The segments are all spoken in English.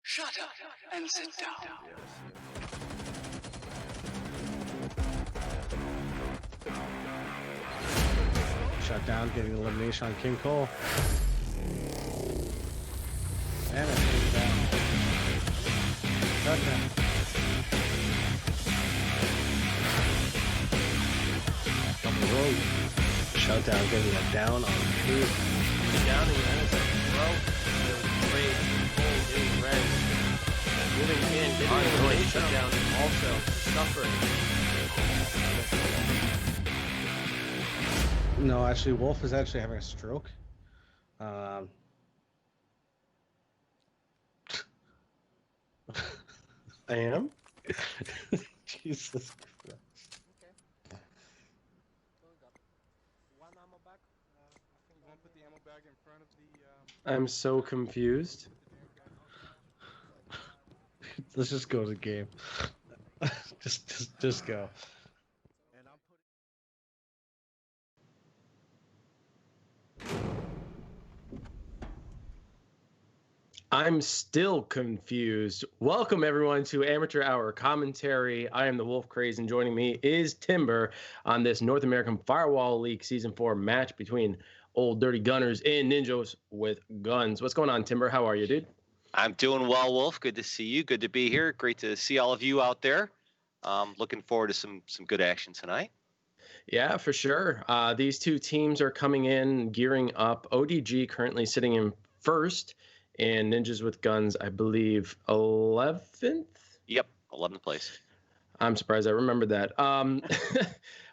Shut up and sit down. Shut down, getting elimination on King Cole. And it's shut down. Shut down. On the road. Shutdown getting a down on two. Down again, it's like, bro, trade, hold, is red. Moving in, getting elimination shutdown, also suffering. No, actually, Wolf is actually having a stroke. I am? Jesus Christ. Okay. Going up. One ammo bag. I think don't put the ammo bag in front of the. I'm so confused. Let's just go to the game. just go. And I'm putting. I'm still confused. Welcome everyone to Amateur Hour Commentary. I am the Wolf Craze, and joining me is Timber on this North American Firewall League Season 4 match between Old Dirty Gunners and Ninjas with Guns. What's going on, Timber? How are you, dude? I'm doing well, Wolf. Good to see you. Good to be here. Great to see all of you out there. Looking forward to some good action tonight. Yeah, for sure. These two teams are coming in, gearing up. ODG currently sitting in first, and Ninjas with Guns, I believe, 11th? Yep, 11th place. I'm surprised I remembered that.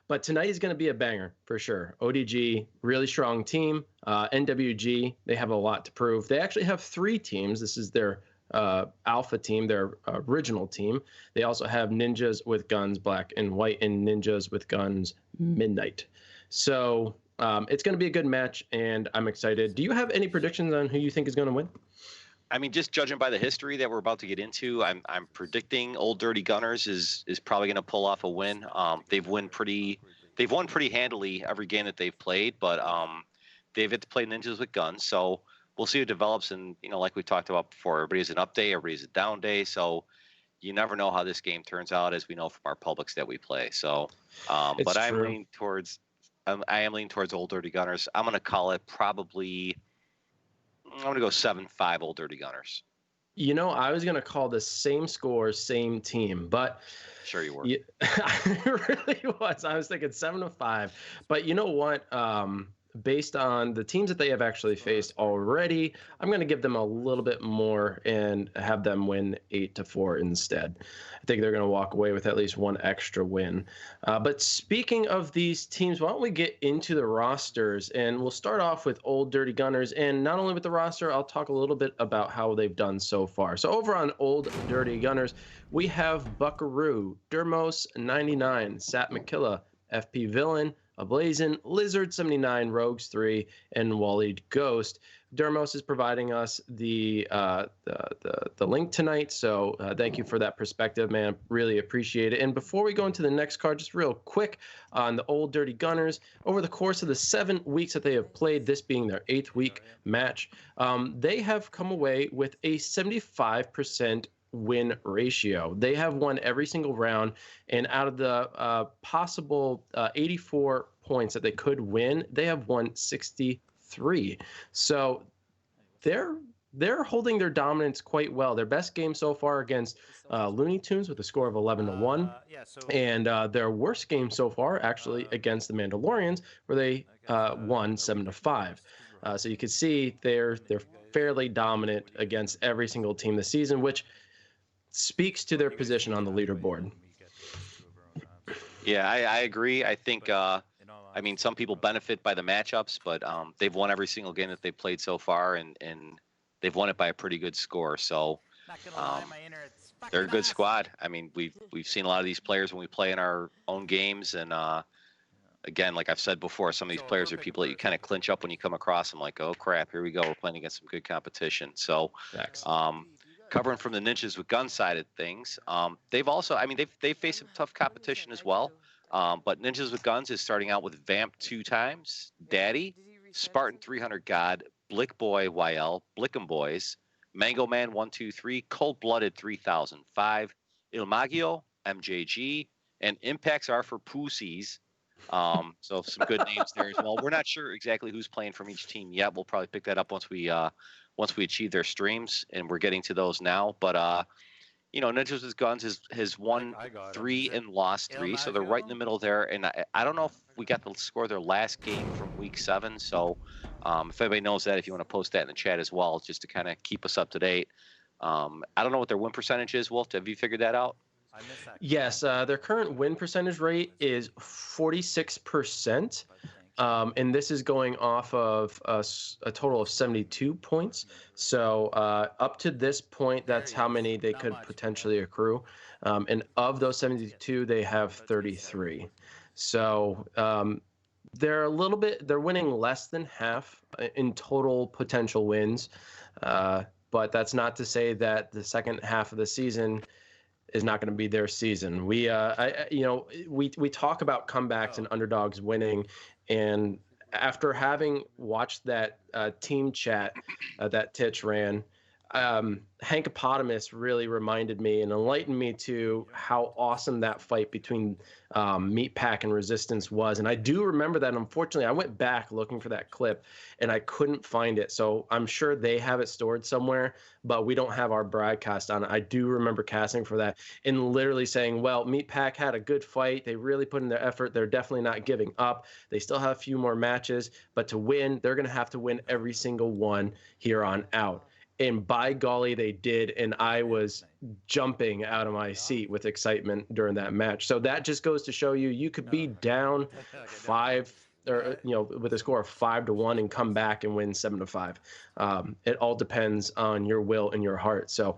But tonight is going to be a banger for sure. ODG, really strong team. NWG, they have a lot to prove. They actually have 3 teams. This is their alpha team, their original team. They also have Ninjas with Guns Black and White and Ninjas with Guns Midnight. So it's going to be a good match, and I'm excited. Do you have any predictions on who you think is going to win? I mean, just judging by the history that we're about to get into, I'm predicting Old Dirty Gunners is probably going to pull off a win. They've won pretty handily every game that they've played, but they've had to play Ninjas with Guns, so we'll see what develops. And like we talked about before, everybody's an up day, everybody's a down day, so you never know how this game turns out, as we know from our publics that we play. So, but I am leaning towards Old Dirty Gunners. I'm going to call it probably. I'm going to go 7-5 Old Dirty Gunners. I was going to call the same score, same team, but sure you were. I really was. I was thinking 7-5, but you know what? Based on the teams that they have actually faced already, I'm going to give them a little bit more and have them win 8-4 instead. I think they're going to walk away with at least one extra win. But speaking of these teams, why don't we get into the rosters? And we'll start off with Old Dirty Gunners. And not only with the roster, I'll talk a little bit about how they've done so far. So over on Old Dirty Gunners, we have Buckaroo, Dermos 99, Sat McKilla, FP Villain, Ablazin, Lizard 79, Rogues 3, and Walleyed Ghost. Dermos is providing us the link tonight, so thank you for that perspective, man. Really appreciate it. And before we go into the next card, just real quick on the Old Dirty Gunners, over the course of the 7 weeks that they have played, this being their 8th week match, they have come away with a 75% win ratio. They have won every single round, and out of the possible 84 points that they could win, they have won 63. So they're holding their dominance quite well. Their best game so far against Looney Tunes with a score of 11-1, and their worst game so far actually against the Mandalorians, where they won 7-5. So you can see they're fairly dominant against every single team this season, which speaks to their position on the leaderboard. Yeah, I agree. I think, some people benefit by the matchups, but they've won every single game that they've played so far, and they've won it by a pretty good score. So they're a good squad. I mean, we've seen a lot of these players when we play in our own games, and again, like I've said before, some of these players are people that you kind of clinch up when you come across them. Like, oh crap, here we go. We're playing against some good competition. So, covering from the Ninjas with Gun side of things, they've also, they've faced some tough competition as well. But Ninjas with Guns is starting out with Vamp 2 times, Daddy, Spartan 300 God, Blick Boy YL, Blickum Boys, Mango Man 123, Cold Blooded 3005, Il Maggio, MJG, and Impacts are for Pussies. So some good names there as well. We're not sure exactly who's playing from each team yet. We'll probably pick that up once we achieve their streams, and we're getting to those now. But Ninjas with Guns has won 3 and lost 3, so they're right in the middle there. And I don't know if we got the score of their last game from week 7. So if anybody knows that, if you want to post that in the chat as well, just to kind of keep us up to date. I don't know what their win percentage is, Wolf. Have you figured that out? Yes, their current win percentage rate is 46%. And this is going off of a total of 72 points. So up to this point, that's how many they could potentially accrue. And of those 72, they have 33. So they're winning less than half in total potential wins. But that's not to say that the second half of the season is not going to be their season. We talk about comebacks and underdogs winning, and after having watched that team chat that Titch ran, Hankopotamus really reminded me and enlightened me to how awesome that fight between Meat Pack and Resistance was. And I do remember that. Unfortunately, I went back looking for that clip and I couldn't find it. So I'm sure they have it stored somewhere, but we don't have our broadcast on it. I do remember casting for that and literally saying, well, Meat Pack had a good fight. They really put in their effort. They're definitely not giving up. They still have a few more matches, but to win, they're going to have to win every single one here on out. And by golly, they did. And I was jumping out of my seat with excitement during that match. So that just goes to show you, you could be down 5 or, with a score of 5-1 and come back and win 7-5. It all depends on your will and your heart. So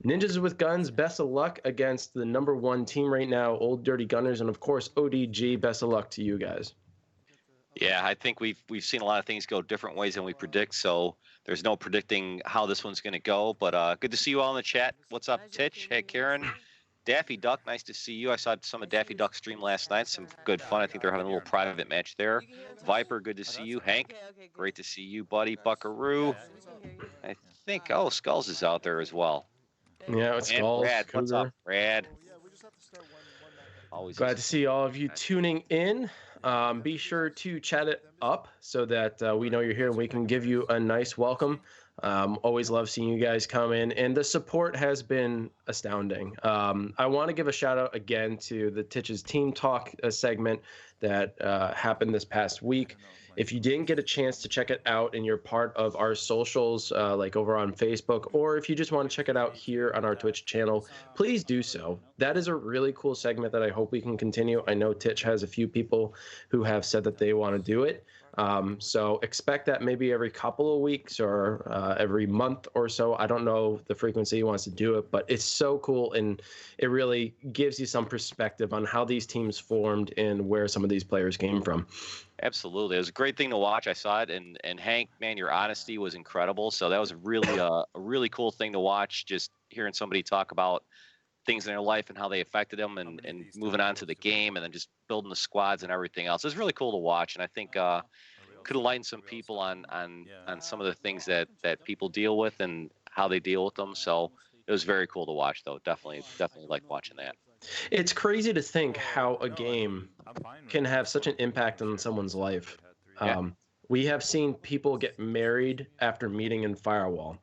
Ninjas with Guns, best of luck against the #1 team right now, Old Dirty Gunners. And of course, ODG, best of luck to you guys. Yeah, I think we've seen a lot of things go different ways than we predict, so there's no predicting how this one's going to go. But good to see you all in the chat. What's up, Titch? Hey, Karen. Daffy Duck, nice to see you. I saw some of Daffy Duck's stream last night. Some good fun. I think they're having a little private match there. Viper, good to see you. Hank, great to see you, buddy. Buckaroo. I think, Skulls is out there as well. Yeah, it's Skulls. Brad, what's up, Brad? Always glad to see all of you tuning in. Be sure to chat it up so that we know you're here and we can give you a nice welcome. Always love seeing you guys come in, and the support has been astounding. I want to give a shout out again to the Titch's Team Talk segment that happened this past week. If you didn't get a chance to check it out and you're part of our socials, like over on Facebook, or if you just want to check it out here on our Twitch channel, please do so. That is a really cool segment that I hope we can continue. I know Titch has a few people who have said that they want to do it. So expect that maybe every couple of weeks or every month or so. I don't know the frequency he wants to do it, but it's so cool, and it really gives you some perspective on how these teams formed and where some of these players came from. Absolutely. It was a great thing to watch. I saw it, and Hank, man, your honesty was incredible. So that was really a really cool thing to watch, just hearing somebody talk about things in their life and how they affected them, and moving on to the game, and then just building the squads and everything else. It was really cool to watch, and I think could enlighten some people on some of the things that people deal with and how they deal with them. So it was very cool to watch, though. Definitely like watching that. It's crazy to think how a game can have such an impact on someone's life. We have seen people get married after meeting in Firewall,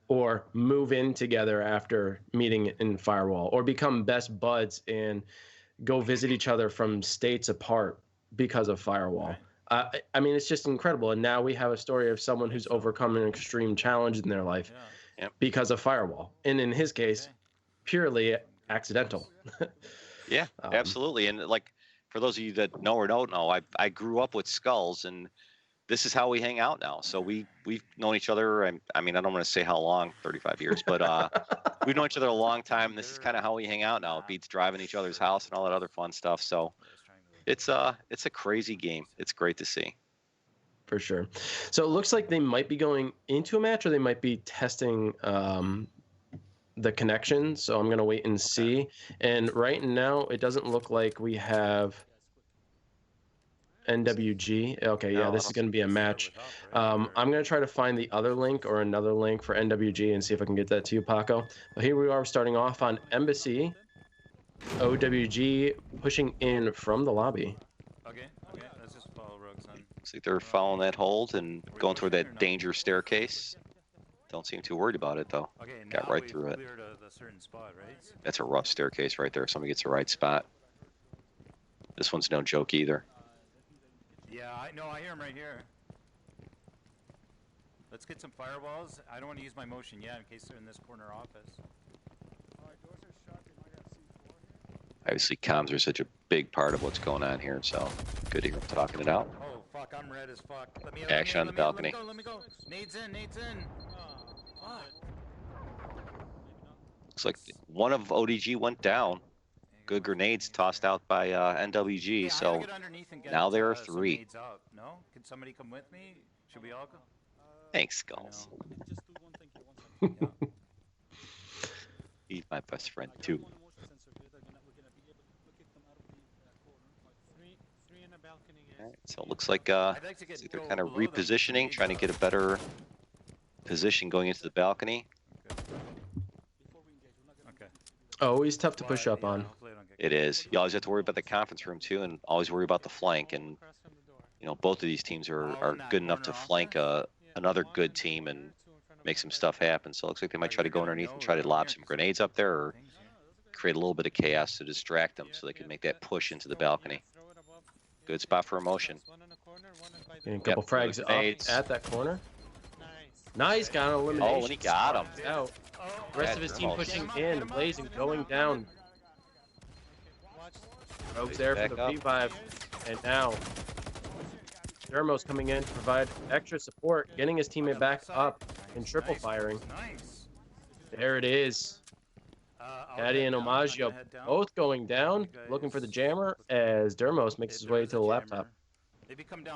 or move in together after meeting in Firewall, or become best buds and go visit each other from states apart because of Firewall. I mean, it's just incredible. And now we have a story of someone who's overcome an extreme challenge in their life because of Firewall. And in his case, purely accidental. Yeah, absolutely. And like, for those of you that know or don't know, I grew up with Skulls, and this is how we hang out now. So we've known each other. I mean, I don't want to say how long, 35 years, but we've known each other a long time. And this is kind of how we hang out now. It beats driving each other's house and all that other fun stuff. So it's a crazy game. It's great to see. For sure. So it looks like they might be going into a match, or they might be testing the connection. So I'm going to wait and see. And right now, it doesn't look like we have NWG. Okay, yeah, this is going to be a match. I'm going to try to find the other link or another link for NWG and see if I can get that to you, Paco. But here we are starting off on Embassy. OWG pushing in from the lobby. Okay, let's just follow Roxanne. Looks like they're following that hold and going toward that danger staircase. Don't seem too worried about it, though. Okay, got right through it. A certain spot, right? That's a rough staircase right there if somebody gets the right spot. This one's no joke either. Yeah, I hear him right here. Let's get some firewalls. I don't want to use my motion yet in case they're in this corner office. Obviously, comms are such a big part of what's going on here, so good to hear them talking it out. Oh, fuck, I'm red as fuck. Action on the balcony. Let me go. Nades in. Looks like one of ODG went down. Good grenades tossed out by NWG, so now there are 3. No? Can somebody come with me? Should we all go? Thanks, Skulls. He's my best friend, too. Right, so it looks like they're kind of repositioning, trying to get a better position going into the balcony. Always tough to push But, up yeah, on. hopefully I don't get It is. You always have to worry about the conference room too, and always worry about the flank. And both of these teams are good enough to flank another good team and make some stuff happen. So it looks like they might try to go underneath and try to lob some grenades up there, or create a little bit of chaos to distract them, so they can make that push into the balcony. Good spot for emotion. And a couple frags up grenades. at that corner. Nice, got an elimination. Oh, and he got him. Out. The rest of his team pushing in, Blazing going down. Rogue's there for the Back up. V5, and now Dermos coming in to provide extra support, getting his teammate back up and triple firing. Nice. There it is. Caddy and Omaggio both going down, looking for the jammer as Dermos makes his way to the laptop.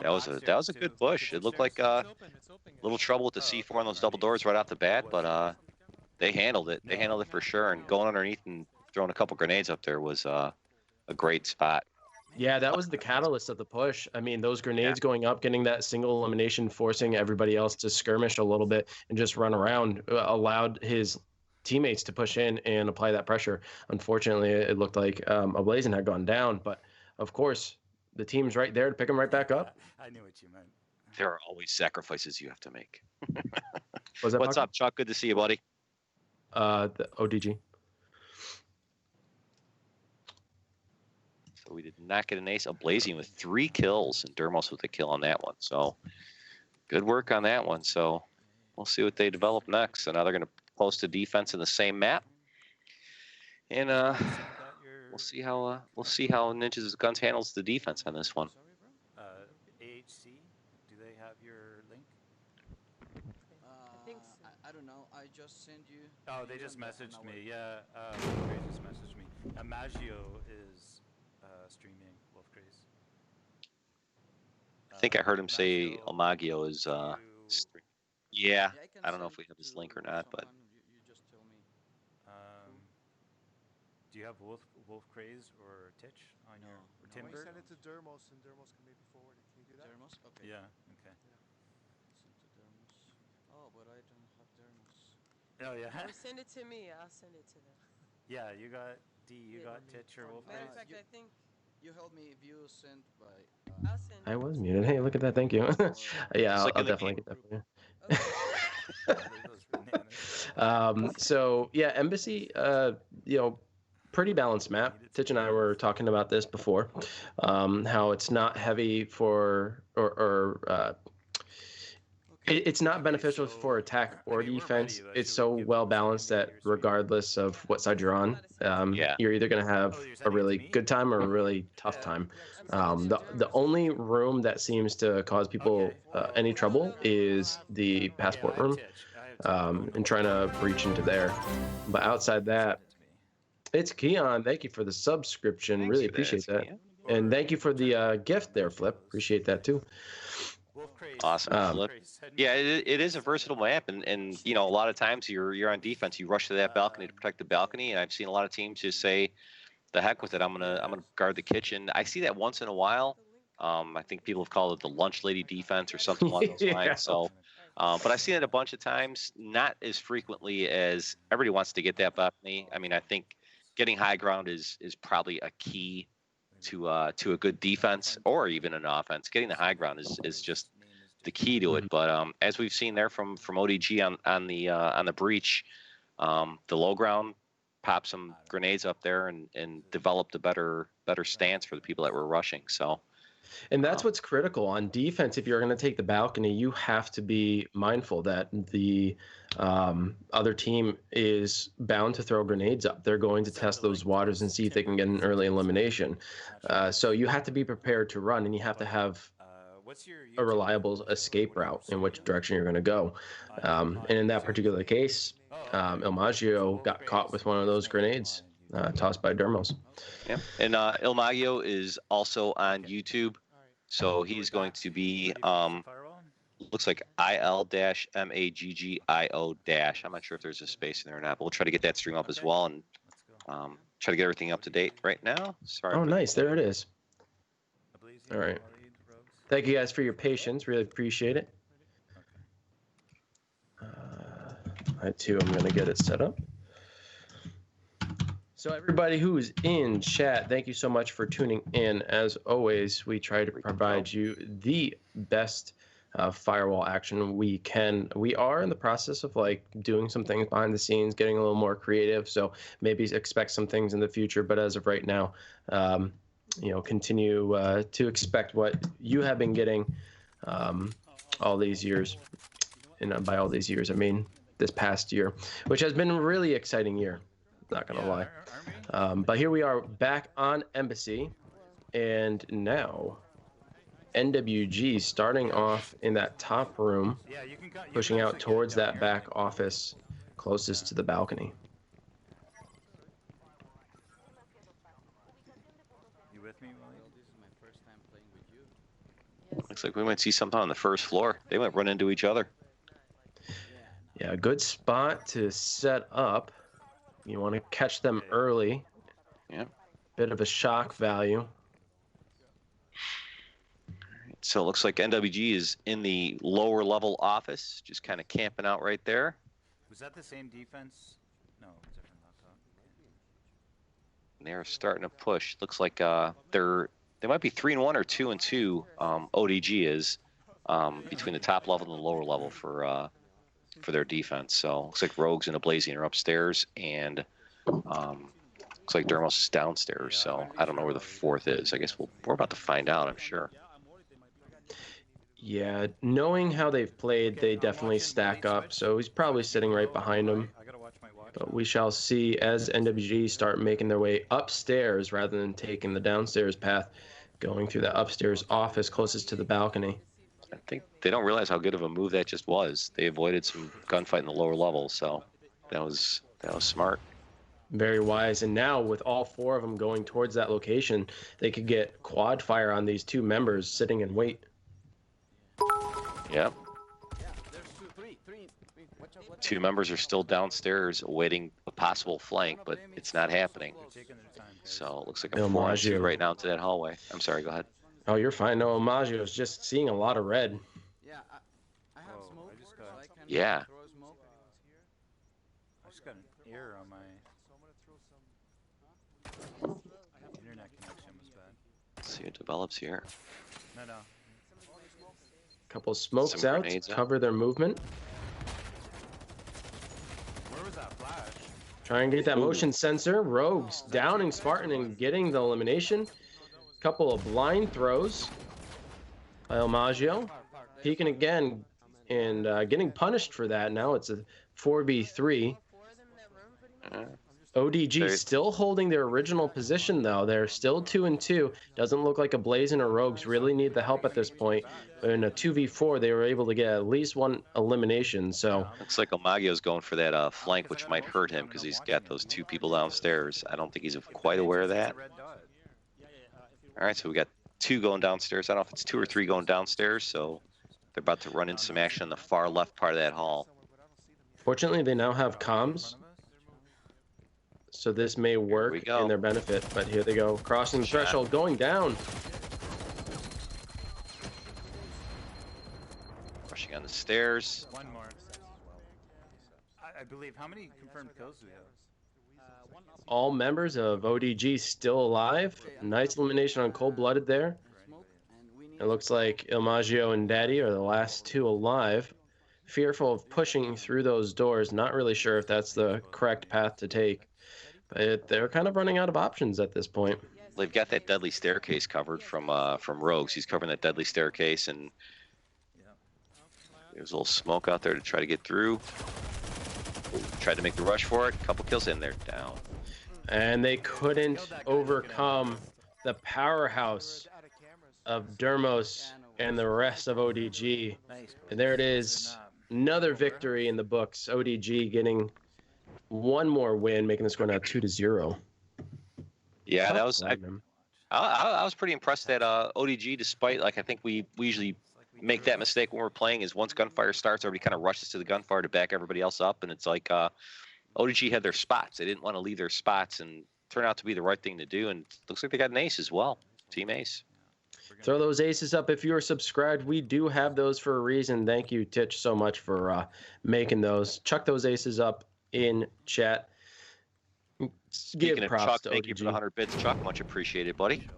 That was a good push. It looked like a little trouble with the C4 on those double doors right off the bat, but they handled it. They handled it for sure. And going underneath and throwing a couple grenades up there was a great spot. Yeah, that was the catalyst of the push. I mean, those grenades going up, getting that single elimination, forcing everybody else to skirmish a little bit and just run around, allowed his teammates to push in and apply that pressure. Unfortunately, it looked like Ablazing had gone down, but of course, the team's right there to pick him right back up. I knew what you meant. There are always sacrifices you have to make. Was that What's up, Chuck? Good to see you, buddy. The ODG. So we did not get an ace. Ablazing with 3 kills, and Dermos with a kill on that one. So good work on that one. So we'll see what they develop next. So now they're going to post a defense in the same map, and we'll see how Ninjas with Guns handles the defense on this one. AHC, do they have your link? I don't know. I just sent you. Oh, they just messaged me. Yeah, Wolf just messaged me. Maggio is streaming Wolf Craze. I think I heard him say Omaggio is. Yeah, I don't know if we have his link or not, but. You just tell me. Do you have Wolf Craze or Titch on your or Can we Timber? send it to Dermos, and Dermos can maybe forward it? Can you do that? Dermos? Okay. Yeah. Okay. Send to Dermos. Oh, but I don't have Dermos. Oh yeah. Or send it to me. I'll send it to them. Yeah, you got D. You Yeah. got Titch or Wolf Matter Craze. of fact, I think You help me if you send by. I'll send I it. was muted. Hey, look at that. Thank you. Yeah, It's like I'll in the definitely get that for you. Okay. So yeah, Embassy, pretty balanced map. Titch and I were talking about this before, how it's not heavy for it's not beneficial for attack or defense. It's so well balanced that regardless of what side you're on, you're either going to have a really good time or a really tough time. The only room that seems to cause people any trouble is the passport room, and trying to breach into there. But outside that, it's Keon. Thank you for the subscription. Really appreciate that. And thank you for the gift there, Flip. Appreciate that too. Awesome, Flip. Yeah, it is a versatile map, and a lot of times you're on defense, you rush to that balcony to protect the balcony, and I've seen a lot of teams just say, "The heck with it, I'm gonna guard the kitchen." I see that once in a while. I think people have called it the lunch lady defense or something along those lines. So, but I've seen it a bunch of times, not as frequently as everybody wants to get that balcony. I mean, I think getting high ground is probably a key to a good defense or even an offense. Getting the high ground is just the key to it. But as we've seen there from ODG on the breach, the low ground popped some grenades up there and developed a better stance for the people that were rushing. So. And that's what's critical on defense. If you're going to take the balcony, you have to be mindful that the other team is bound to throw grenades up. They're going to test those waters and see if they can get an early elimination. So you have to be prepared to run, and you have to have a reliable escape route in which direction you're going to go. And in that particular case, Ilmaggio got caught with one of those grenades tossed by Dermos. Yeah, and Ilmaggio is also on YouTube. So he's going to be, looks like IL-MAGGIO-. I'm not sure if there's a space in there or not, but we'll try to get that stream up as well and try to get everything up to date right now. Sorry. Oh, nice. There it is. All right. Thank you guys for your patience. Really appreciate it. I, too, am going to get it set up. So everybody who's in chat, thank you so much for tuning in. As always, we try to provide you the best firewall action we can. We are in the process of like doing some things behind the scenes, getting a little more creative. So maybe expect some things in the future. But as of right now, continue to expect what you have been getting all these years. And by all these years, I mean this past year, which has been a really exciting year. Not gonna lie. But here we are back on Embassy, and now NWG starting off in that top room, pushing out towards that back office closest to the balcony. You with me, Willie? Well, this is my first time playing with you. Looks like we might see something on the first floor. They might run into each other. Yeah, a good spot to set up. You want to catch them early. Yeah. Bit of a shock value. So it looks like NWG is in the lower level office, just kind of camping out right there. Was that the same defense? No, different laptop. And they're starting to push. Looks like they might be 3-1 or 2-2. ODG is between the top level and the lower level for their defense. So looks like Rogues and Ablazing are upstairs, and looks like Dermos is downstairs. So I don't know where the fourth is. I guess we're about to find out, I'm sure. Yeah, knowing how they've played, they definitely stack up. So he's probably sitting right behind him. But we shall see as NWG start making their way upstairs rather than taking the downstairs path, going through the upstairs office closest to the balcony. I think they don't realize how good of a move that just was. They avoided some gunfight in the lower level, so that was smart. Very wise. And now with all four of them going towards that location, they could get quad fire on these two members sitting in wait. Yep. Two members are still downstairs awaiting a possible flank, but it's not happening. So it looks like a 4-on-2 right now into that hallway. I'm sorry, go ahead. Oh, you're fine. No, Maggio is just seeing a lot of red. Yeah, I have smoke, so I can Yeah. throw smoke. I just got an error on my internet connection was bad. Let's see what develops here. No. Couple smokes Some out, grenades out. cover their movement. Where was that flash? Try and get that motion sensor. Rogues downing Spartan and getting the elimination. Couple of blind throws by El Maggio. Peeking again and getting punished for that. Now it's a 4v3. ODG still holding their original position, though. They're still 2-2. Doesn't look like Ablazing or Rogues really need the help at this point. But in a 2v4, they were able to get at least one elimination. So Looks like Omagio's going for that flank, which might hurt him because he's got those two people downstairs. I don't think he's quite aware of that. All right, so we got two going downstairs. I don't know if it's two or three going downstairs, so they're about to run into some action in the far left part of that hall. fortunately, they now have comms. So this may work in their benefit, but here they go. Crossing the threshold, going down. Rushing on the stairs. One more. I believe. How many confirmed kills do we have? All members of ODG still alive. Nice elimination on Cold-Blooded there. It looks like Il Maggio and Daddy are the last two alive. Fearful of pushing through those doors. Not really sure if that's the correct path to take. But they're kind of running out of options at this point. They've got that deadly staircase covered from Rogues. He's covering that deadly staircase, and there's a little smoke out there to try to get through. Tried to make the rush for it. Couple kills in there, down. And they couldn't overcome the powerhouse of Dermos and the rest of ODG. And there it is. Another victory in the books. ODG getting one more win, making the score now 2-0. Yeah, that was. I was pretty impressed that ODG, despite I think we usually make that mistake when we're playing, is once gunfire starts, everybody kind of rushes to the gunfire to back everybody else up, and it's like ODG had their spots. They didn't want to leave their spots, and turned out to be the right thing to do. And looks like they got an ace as well, team ace. Throw those aces up if you are subscribed. We do have those for a reason. Thank you, Titch, so much for making those. Chuck those aces up in chat. Give Speaking of props Chuck, to thank you for the ODG. 100 bits, Chuck. Much appreciated, buddy.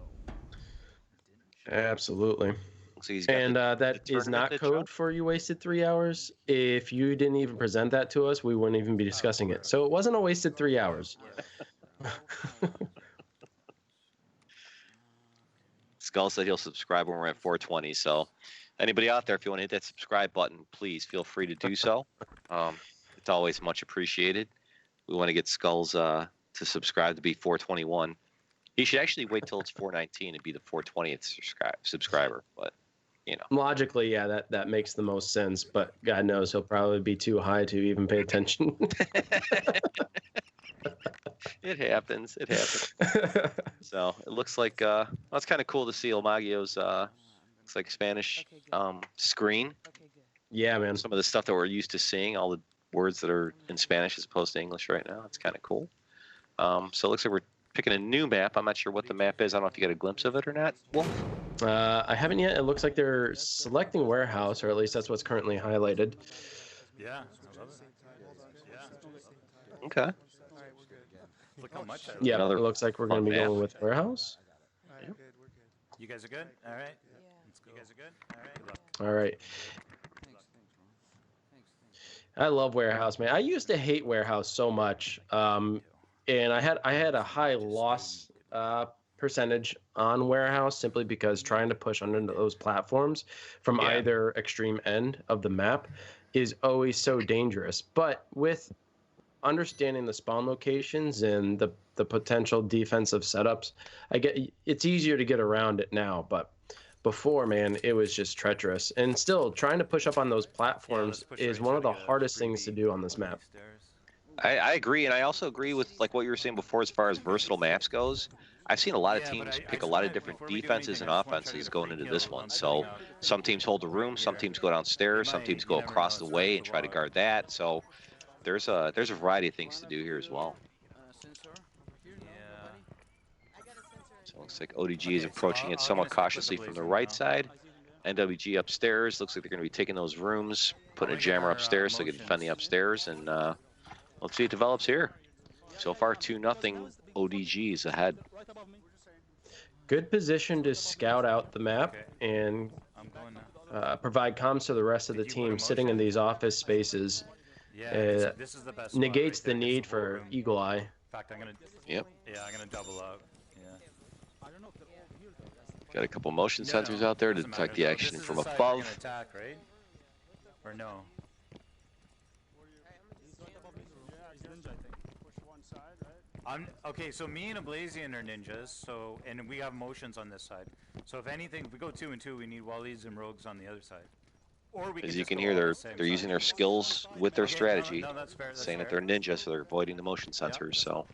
Absolutely. Looks like he's got And the that is tournament not that code Chuck- for you wasted 3 hours. If you didn't even present that to us, we wouldn't even be discussing it. So it wasn't a wasted 3 hours. Skull said he'll subscribe when we're at 420. So anybody out there, if you want to hit that subscribe button, please feel free to do so. It's always much appreciated. We want to get Skulls to subscribe to be 421. He should actually wait till it's 419 and be the 420th subscriber. But, you know. Logically, yeah, that makes the most sense. But God knows he'll probably be too high to even pay attention. It happens. It happens. So it looks like well, it's kind of cool to see El Magio's looks like Spanish screen. Okay, good. Yeah, man. Some of the stuff that we're used to seeing, all the words that are in Spanish as opposed to English right now. It's kind of cool. So it looks like we're picking a new map. I'm not sure what the map is. I don't know if you got a glimpse of it or not, Wolf. I haven't yet. It looks like they're selecting warehouse, or at least that's what's currently highlighted. Yeah, I love it. Yeah. Okay. Look how much I Yeah, Another it looks like we're going to be fun map. going with warehouse. Alright, good, we're good. You guys are good? All right. Yeah. Let's go. You guys are good? All right. Good luck. All right. I love warehouse, man. I used to hate warehouse so much, and I had a high loss percentage on warehouse simply because trying to push under those platforms from Yeah. either extreme end of the map is always so dangerous. But with understanding the spawn locations and the potential defensive setups, it's easier to get around it now. But before, man, it was just treacherous. And still, trying to push up on those platforms is one of the hardest things to do on this map. I agree, and I also agree with like what you were saying before as far as versatile maps goes. I've seen a lot of teams pick a lot of different defenses and offenses going into this one. So some teams hold the room, some teams go downstairs, some teams go across the way and try to guard that. So there's a variety of things to do here as well. So it looks like ODG is approaching it somewhat cautiously from the right side. NWG upstairs. Looks like they're going to be taking those rooms, putting a jammer upstairs so they can defend the upstairs. And let's see what develops here. So far, 2-0 ODG is ahead. Good position to scout out the map and provide comms to the rest of the team sitting in these office spaces. Yeah, this is the best spot Negates right there. the Gets need the whole for room. eagle eye. In fact, I'm gonna. Yep. Yeah, I'm gonna double up. Yeah. Got a couple motion sensors out there to Doesn't detect matter. the So action this is from the side above. you're gonna attack, right? Or no? Okay. So me and Ablazian are ninjas. So and we have motions on this side. So if anything, if we go 2 and 2, we need Wallies and Rogues on the other side. Or we As can you just can go hear, all they're the same using side. their skills with their Okay, strategy, no, that's fair, that's saying that fair. they're ninja, so they're avoiding the motion sensors. So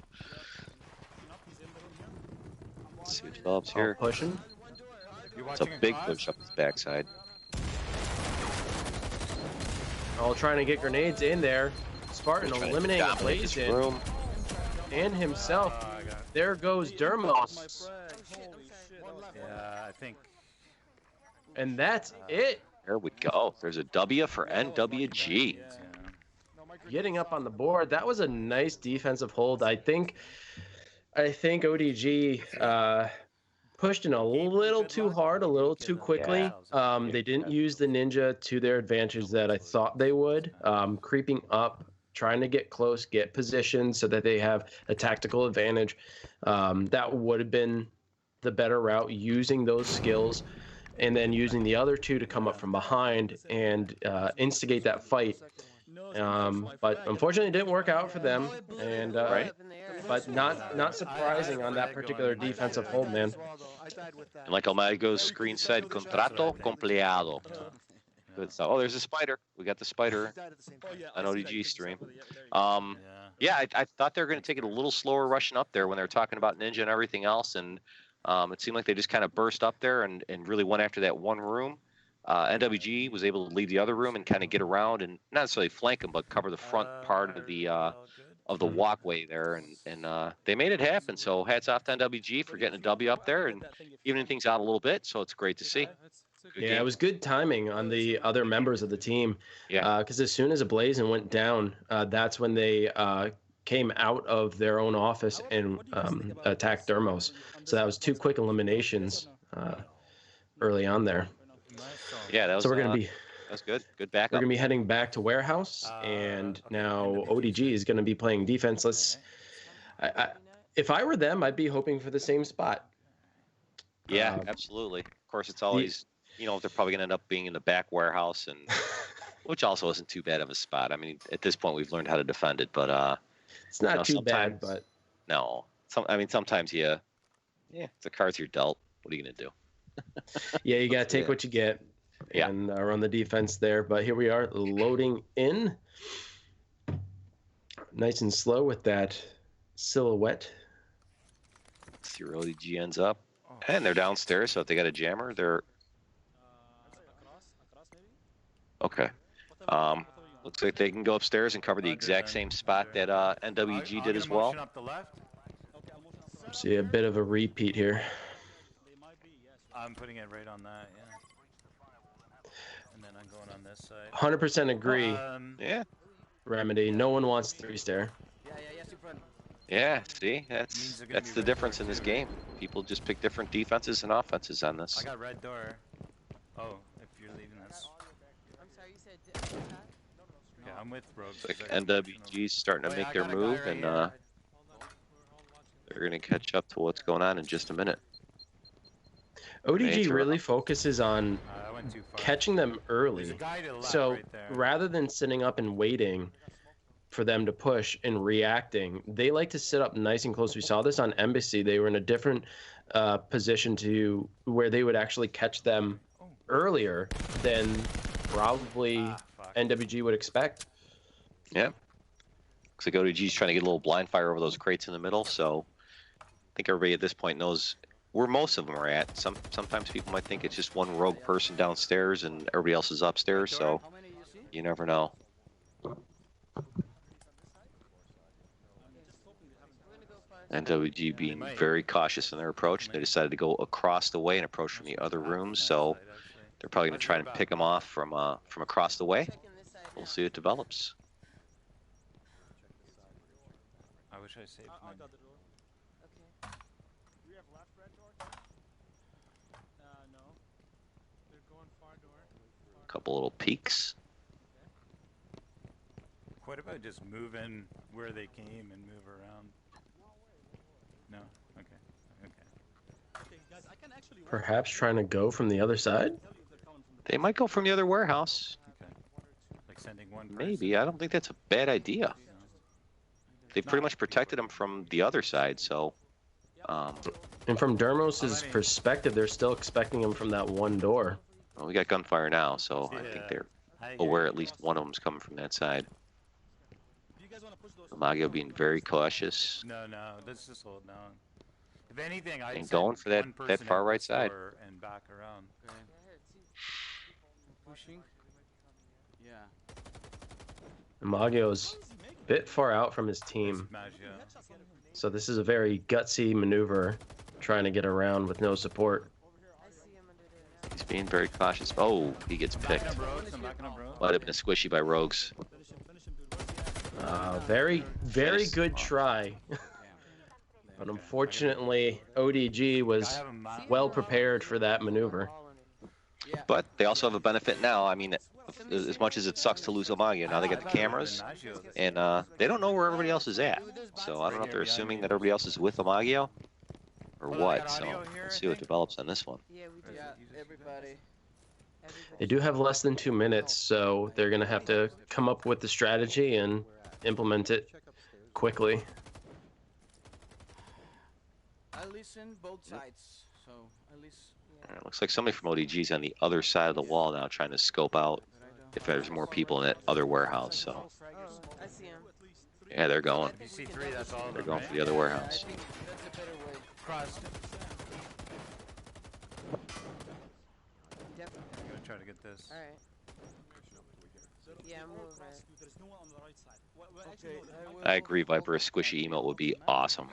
let's see what develops All here. pushing. You're It's a watching big across? push up his backside. All trying to get grenades in there. Spartan Trying to eliminating dominate this Blazin room. and himself. I got it. There goes Dermos. Yeah, I think. And that's it. There we go. There's a W for NWG. Yeah. Getting up on the board. That was a nice defensive hold. I think ODG pushed in a little too hard, a little too quickly. They didn't use the ninja to their advantage that I thought they would. Creeping up, trying to get close, get positioned so that they have a tactical advantage. That would have been the better route, using those skills and then using the other two to come up from behind and instigate that fight. But unfortunately, it didn't work out for them. And Right. but not surprising on that particular defensive hold, man. And like Omego's screen said, contrato compleado. Good stuff. Oh, there's a spider. We got the spider on ODG stream. Yeah, I thought they were going to take it a little slower rushing up there when they were talking about Ninja and everything else. And it seemed like they just kind of burst up there and really went after that one room. NWG was able to leave the other room and kind of get around and not necessarily flank them, but cover the front part of the walkway there, and they made it happen. So hats off to NWG for getting a W up there and evening things out a little bit. So it's great to see. Good Yeah, game. it was good timing on the other members of the team. Yeah. Because as soon as Ablazin went down, that's when they came out of their own office and attacked Dermos. So that was 2 quick eliminations early on there. Yeah, that was. So we're gonna be That's good. Good we're backup. gonna be heading back to warehouse, and now ODG is gonna be playing defenseless. If I were them, I'd be hoping for the same spot. Yeah, absolutely. Of course, it's always, you know, they're probably going to end up being in the back warehouse, and which also isn't too bad of a spot. I mean, at this point, we've learned how to defend it, but it's not too bad. sometimes- But no, sometimes the cards you're dealt. What are you going to do? yeah, you gotta take what you get. Yeah. And run the defense there. But here we are loading in, nice and slow with that silhouette. See where ODG ends up, and they're downstairs. So if they got a jammer, they're okay. Looks like they can go upstairs and cover the exact same spot that NWG did as well. See a bit of a repeat here. I'm putting it right on that, yeah. And then I'm going on this side. 100% agree. Yeah. Remedy. No one wants 3-stair. Yeah, see, that's the difference in this game. People just pick different defenses and offenses on this. I got red door. Oh, if you're leaving this. I'm sorry, you said Yeah, I'm with Rogues. Like NWG's starting to make their move, and they're gonna catch up to what's going on in just a minute. ODG really focuses on I went too far. catching them early. There's a guy to the left So right there. rather than sitting up and waiting for them to push and reacting, they like to sit up nice and close. We saw this on Embassy. They were in a different position to where they would actually catch them earlier than probably NWG would expect. Yeah. Looks like ODG's trying to get a little blind fire over those crates in the middle, so I think everybody at this point knows where most of them are at. Sometimes people might think it's just one rogue person downstairs and everybody else is upstairs, so you never know. NWG being very cautious in their approach. They decided to go across the way and approach from the other rooms, so they're probably going to try and pick them off from across the way. We'll see what develops. I wish I saved mine. Couple little peeks. What about just moving where they came and move around? No? Okay. Perhaps trying to go from the other side? They might go from the other warehouse. Okay. Like sending one person. Maybe. I don't think that's a bad idea. They've pretty much protected them from the other side, so... And from Dermos's perspective, they're still expecting him from that one door. Well, we got gunfire now, so I think they're aware at least one of them's coming from that side. Magio being very cautious. No, let's just hold down. If anything, I And going for that far right side. And back around. Pushing. Yeah. Magio's a bit far out from his team. So this is a very gutsy maneuver, trying to get around with no support. He's being very cautious. Oh, he gets picked. Might have been a squishy by Rogues. Very good try. But unfortunately, ODG was well prepared for that maneuver. But they also have a benefit now. I mean, as much as it sucks to lose Omagio, now they get the cameras, and they don't know where everybody else is at. So I don't know if they're assuming that everybody else is with Omagio or what. So we'll see what develops on this one. Yeah, Everybody. They do have less than 2 minutes, so they're going to have to come up with the strategy and implement it quickly. I listen both sides, so at least. It looks like somebody from ODG's on the other side of the wall now, trying to scope out if there's more people in that other warehouse. So I see him. yeah, they're going. You see three, that's all. They're going for the other warehouse. That's a better way. Crossed. Yep. I'm gonna try to get this. All right. Yeah, I'm moving. Okay, I agree, Viper. A squishy emote would be awesome.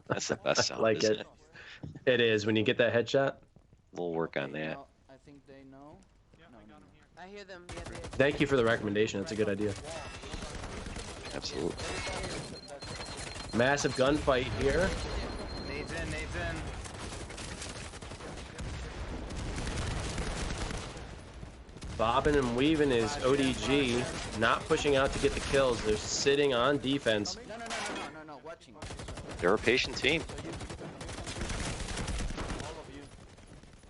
That's the best sound. Like isn't it. It is when you get that headshot. We'll work on that. I think they know. I hear them. Yeah, Thank you for the recommendation. That's a good idea. Absolutely. Massive gunfight here. Nades in, nades in. Bobbing and weaving is ODG, not pushing out to get the kills. They're sitting on defense. No, watching. They're a patient team.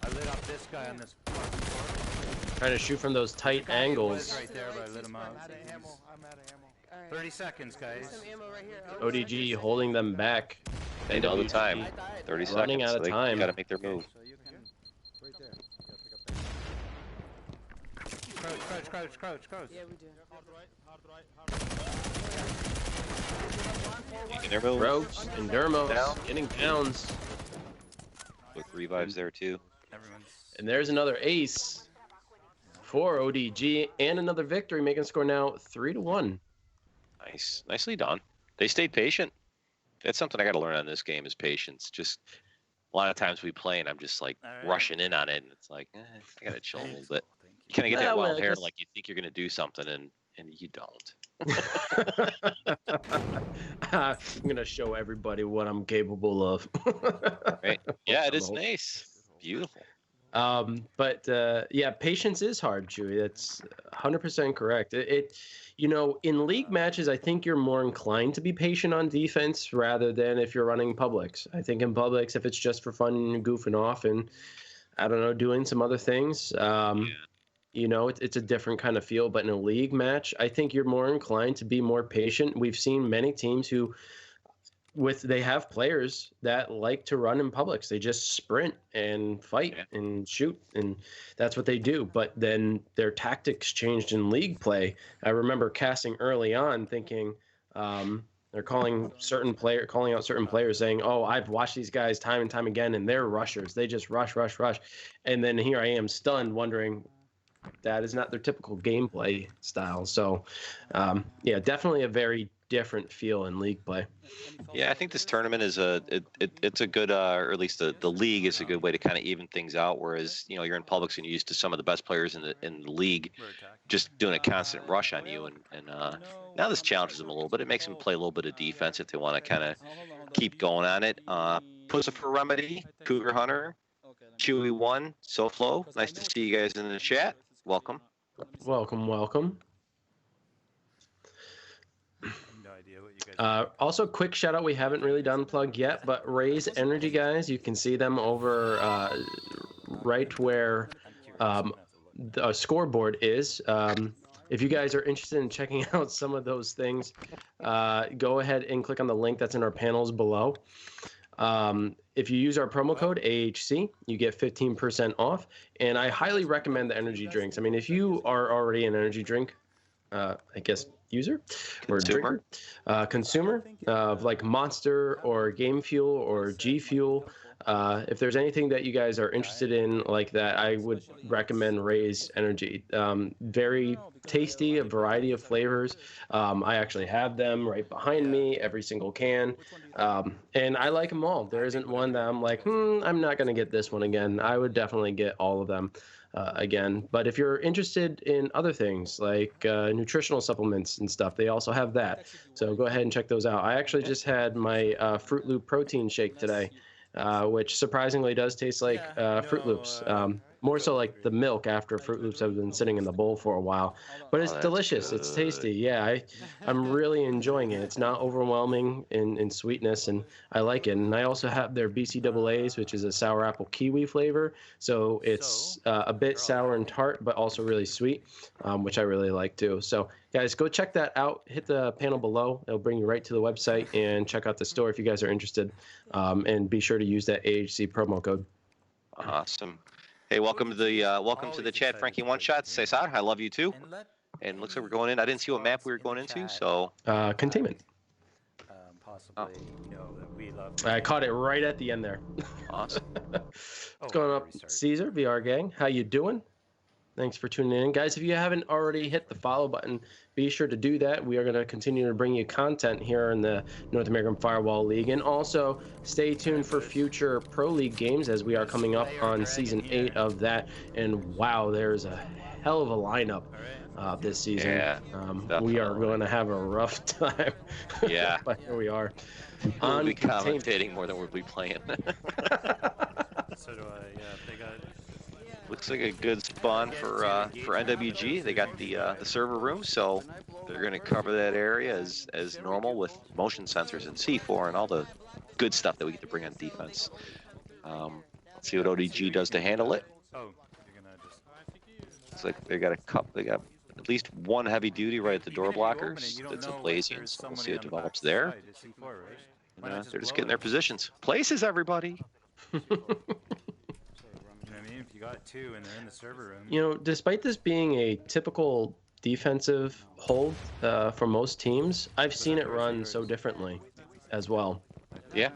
I lit up this guy on this fucking floor. Trying to shoot from those tight Was angles. right there, but I lit him out. I'm out of ammo. I'm out of ammo. Alright. 30 seconds, guys. Some ammo right here. ODG holding them back. They know the time. I died. 30 seconds. Running out of so they time. gotta make their move. So you can. Right there. Crouch. Yeah, we do. Hard right. Making their move. Rogues and Dermos Down. getting downs. Quick revives there too. Everyone's. And there's another ace for ODG and another victory, making the score now 3-1. Nice. Nicely done. They stayed patient. That's something I got to learn on this game is patience. Just a lot of times we play and I'm just like All right. rushing in on it, and it's like I got to chill a little bit. You kind of get Yeah, that well, wild I hair, guess- like you think you're gonna do something and you don't. I'm gonna show everybody what I'm capable of. Right? Yeah, it I'm is old. nice. Beautiful. But yeah, patience is hard, Chewy. That's 100% correct. You know, in league matches, I think you're more inclined to be patient on defense rather than if you're running Publix. I think in Publix, if it's just for fun and you're goofing off and I don't know, doing some other things, you know, it's a different kind of feel. But in a league match, I think you're more inclined to be more patient. We've seen many teams who they have players that like to run in Publix. They just sprint and fight and shoot, and that's what they do. But then their tactics changed in league play. I remember casting early on thinking they're calling out certain players saying, "Oh, I've watched these guys time and time again, and they're rushers. They just rush." And then here I am stunned, wondering that is not their typical gameplay style. So, yeah, definitely a very different feel in league play. Yeah, I think this tournament is it's a good, or at least the league is a good way to kind of even things out. Whereas you know you're in Publix and you're used to some of the best players in the league just doing a constant rush on you, and now this challenges them a little bit. It makes them play a little bit of defense if they want to kind of keep going on it. Pussifer Remedy, Cougar Hunter, Chewy One, SoFlo. Nice to see you guys in the chat. Welcome. Welcome. No idea what you guys. Also, quick shout out. We haven't really done plug yet, but Raise Energy guys, you can see them over right where the scoreboard is. If you guys are interested in checking out some of those things, go ahead and click on the link that's in our panels below. If you use our promo code AHC, you get 15% off. And I highly recommend the energy drinks. I mean, if you are already an energy drink, I guess, user or Consumer. drinker, consumer of like Monster or Game Fuel or G Fuel, if there's anything that you guys are interested in like that, I would recommend Raise Energy. Very tasty, a variety of flavors. I actually have them right behind me, every single can, and I like them all. There isn't one that I'm like, I'm not going to get this one again. I would definitely get all of them again. But if you're interested in other things like nutritional supplements and stuff, they also have that. So go ahead and check those out. I actually just had my Fruit Loop protein shake today, which surprisingly does taste like Fruit Loops. More so like the milk after Fruit Loops have been sitting in the bowl for a while. But it's that's delicious. It's tasty. Yeah, I'm really enjoying it. It's not overwhelming in sweetness, and I like it. And I also have their BCAAs, which is a sour apple kiwi flavor. So it's a bit sour and tart, but also really sweet, which I really like too. So guys, go check that out. Hit the panel below. It'll bring you right to the website, and check out the store if you guys are interested. And be sure to use that AHC promo code. Awesome. Hey, welcome to the chat, Frankie One Shot. Cesar, I love you too. And looks like we're going in. I didn't see what map we were going into, so Containment. Possibly, you know, that we love. I caught it right at the end there. awesome. What's going up, Caesar, VR gang? How you doing? Thanks for tuning in. Guys, if you haven't already hit the follow button, be sure to do that. We are going to continue to bring you content here in the North American Firewall League. And also, stay tuned for future Pro League games as we are coming up on Season 8 of that. And wow, there's a hell of a lineup this season. Yeah, we are going to have a rough time. Yeah. But here we are. We'll be commentating more than we'll be playing. So do I. Yeah, they got. Looks like a good spawn for NWG. They got the server room, so they're going to cover that area as normal with motion sensors and C4 and all the good stuff that we get to bring on defense. Let's see what ODG does to handle it. Oh, you're gonna just. Looks like they got at least one heavy duty right at the door blockers. That's a blazing, so we'll see what develops there. They're just getting their positions. Places, everybody. If you got two and they're in the server room. You know, despite this being a typical defensive hold for most teams, I've seen it run so differently as well. Yeah.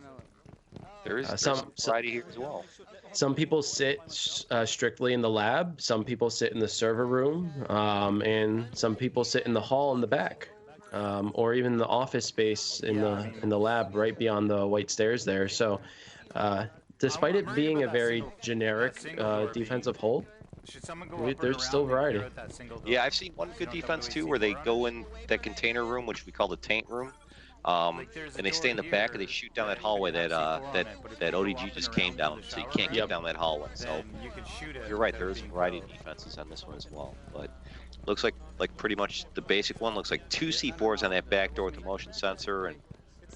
There is some variety here as well. Some people sit strictly in the lab. Some people sit in the server room. And some people sit in the hall in the back. Or even the office space in the lab right beyond the white stairs there. So despite it being a very generic defensive hold, there's still variety. Yeah, I've seen one good defense too, where they go in that container room, which we call the taint room, and they stay in the back and they shoot down that hallway that ODG just came down, so you can't get down that hallway. So you're right, there is a variety of defenses on this one as well, but looks like pretty much the basic one looks like 2 C4s on that back door with the motion sensor and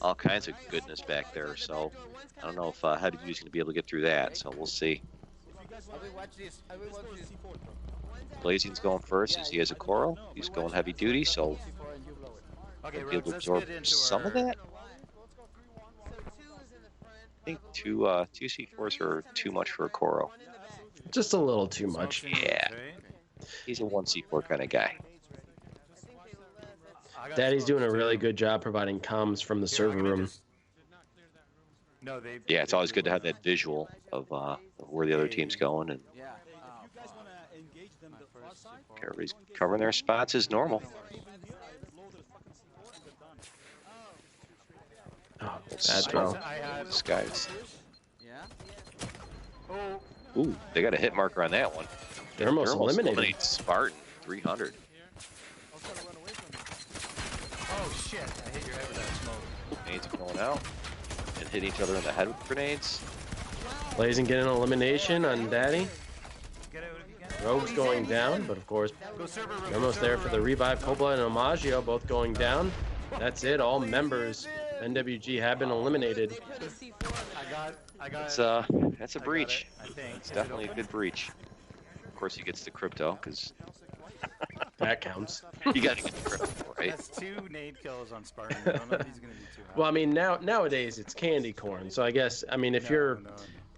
all kinds of goodness back there. So I don't know if Heavy Duty's going to be able to get through that, so we'll see. Blazing's going first as he has a Coro. He's going Heavy Duty, so he'll be able to absorb some of that. I think two C4s are too much for a Coro. Just a little too much. Yeah. He's a 1 C4 kind of guy. Daddy's doing a really good job providing comms from the server room. Yeah, it's always good to have that visual of where the other team's going, and everybody's covering their spots as normal. Oh, bad throw. This guy's. Ooh, they got a hit marker on that one. They're almost eliminated. Spartan 300. Oh shit! I hit your head with that smoke. Grenades are going out and hit each other in the head with grenades. Blazing getting an elimination on Daddy. Rogue's going down, but of course, almost there for the revive. Cobla and Omaggio both going down. That's it. All members NWG have been eliminated. That's a breach. It's definitely a good breach. Of course, he gets the crypto because that counts. You got to get the crypto, right? That's 2 nade kills on Spartan. I don't know if he's gonna be too high. Well, I mean, nowadays it's candy corn. So I guess, I mean, if you're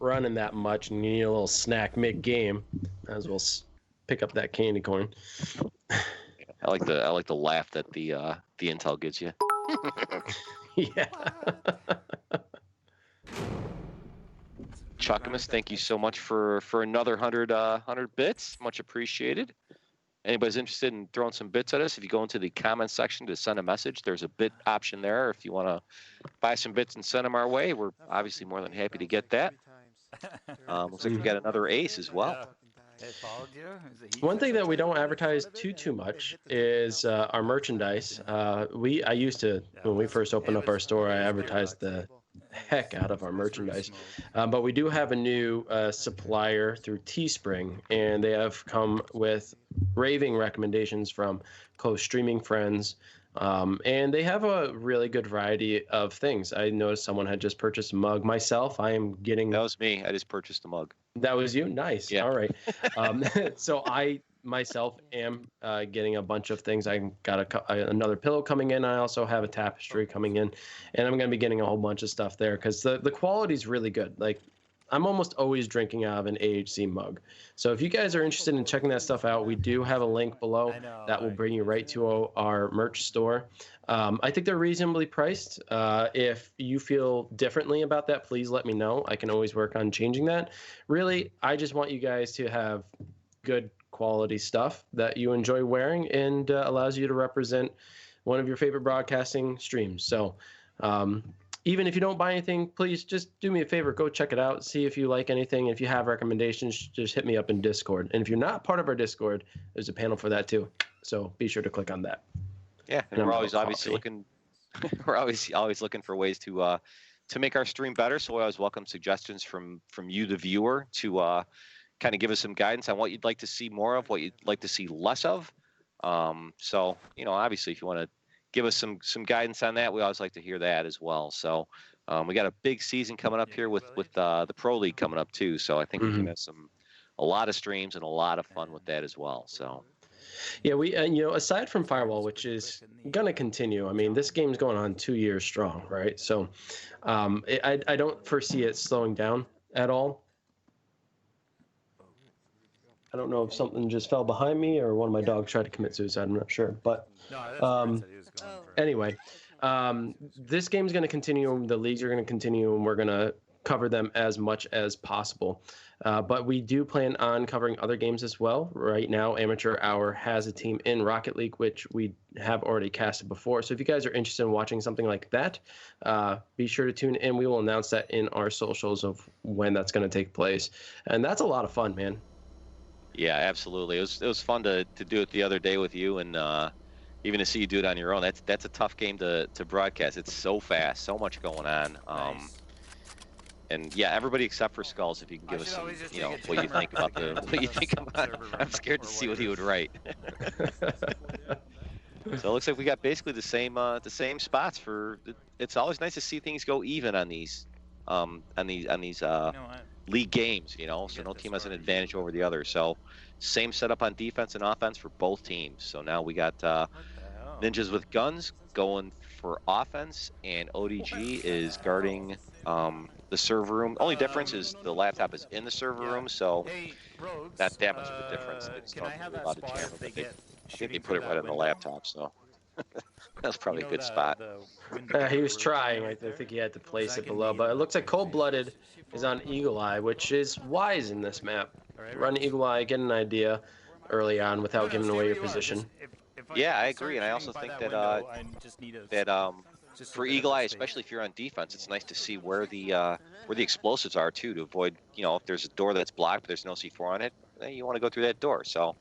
running that much and you need a little snack mid-game, might as well pick up that candy corn. I like the laugh that the intel gives you. Yeah. Chuckamus, thank you so much for another 100 bits. Much appreciated. Anybody's interested in throwing some bits at us, if you go into the comment section to send a message, there's a bit option there. If you want to buy some bits and send them our way, we're obviously more than happy to get that. Looks like we got another ace as well. One thing that we don't advertise too much is our merchandise. I used to, when we first opened up our store, I advertised the heck out of our merchandise. But we do have a new supplier through Teespring, and they have come with raving recommendations from close streaming friends. And they have a really good variety of things. I noticed someone had just purchased a mug. Myself, I am getting... That was me. I just purchased a mug. That was you? Nice. Yeah. All right. So I myself am getting a bunch of things. I got another pillow coming in. I also have a tapestry coming in. And I'm going to be getting a whole bunch of stuff there because the quality is really good. Like, I'm almost always drinking out of an AHC mug. So if you guys are interested in checking that stuff out, we do have a link below that will bring you right to our merch store. I think they're reasonably priced. If you feel differently about that, please let me know. I can always work on changing that. Really, I just want you guys to have good quality stuff that you enjoy wearing and allows you to represent one of your favorite broadcasting streams. So even if you don't buy anything, please just do me a favor, go check it out, see if you like anything. If you have recommendations, just hit me up in Discord. And if you're not part of our Discord, there's a panel for that too. So be sure to click on that. Yeah, and we're always obviously looking we're always looking for ways to make our stream better. So we always welcome suggestions from you, the viewer, to kind of give us some guidance on what you'd like to see more of, what you'd like to see less of. So, you know, obviously, if you want to give us some guidance on that, we always like to hear that as well. So we got a big season coming up here with the Pro League coming up too. So I think we can have a lot of streams and a lot of fun with that as well. So. Yeah, we you know, aside from Firewall, which is going to continue, I mean, this game's going on 2 years strong, right? So I don't foresee it slowing down at all. I don't know if something just fell behind me or one of my dogs tried to commit suicide. I'm not sure. But anyway, this game's going to continue. The leagues are going to continue, and we're going to cover them as much as possible. But we do plan on covering other games as well. Right now, Amateur Hour has a team in Rocket League, which we have already casted before. So if you guys are interested in watching something like that, be sure to tune in. We will announce that in our socials of when that's going to take place. And that's a lot of fun, man. Yeah, absolutely. It was fun to do it the other day with you, and even to see you do it on your own. That's a tough game to broadcast. It's so fast, so much going on. And yeah, everybody except for Skulls, if you can give us some, you know, what you think about what you think about. I'm scared to see what he would write. So it looks like we got basically the same spots for. It's always nice to see things go even on these league games, you know. So no team has an advantage over the other. So same setup on defense and offense for both teams. So now we got Ninjas with guns going for offense, and ODG is guarding the server room. Only difference is the laptop is in the server room, so not that much of a difference. It's not a lot of channel, but I think they put it right on the laptop, so that's probably a good spot. He was trying. I think he had to place it below, but it looks like Cold Blooded is on Eagle Eye, which is wise in this map. Run Eagle Eye, get an idea early on without giving away your position. Yeah, I agree, and I also think that for Eagle Eye, especially if you're on defense, it's nice to see where the explosives are too, to avoid, you know, if there's a door that's blocked but there's no C4 on it, then you want to go through that door. So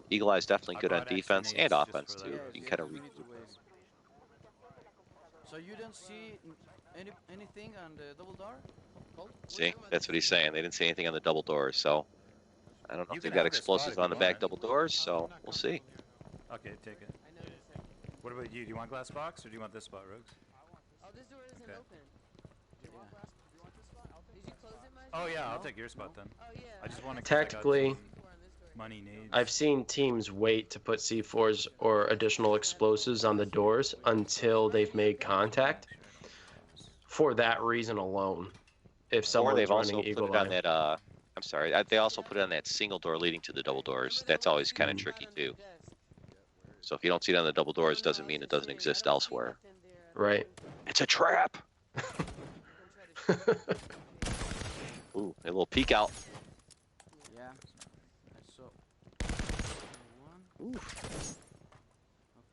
Eagle Eye is definitely good on defense and offense too. You can kind of read. So you don't see anything on the double door? See, that's what he's saying. They didn't see anything on the double doors, so I don't know if they've got explosives on the back double doors. So we'll see. Okay, take it. What about you? Do you want glass box or do you want this spot, Rogues? Oh, this door isn't open. Do you want this spot? Did you close it, Mike? Oh yeah, I'll take your spot then. Oh yeah. I just want to Tactically, money needs. I've seen teams wait to put C4s or additional explosives on the doors until they've made contact. For that reason alone, if someone's running Eagle Eye. I'm sorry. They also put it on that single door leading to the double doors. That's always kind of tricky too. So if you don't see it on the double doors, doesn't mean it doesn't exist elsewhere. Right. It's a trap. Ooh, a little peek out. Yeah. I saw one. Ooh.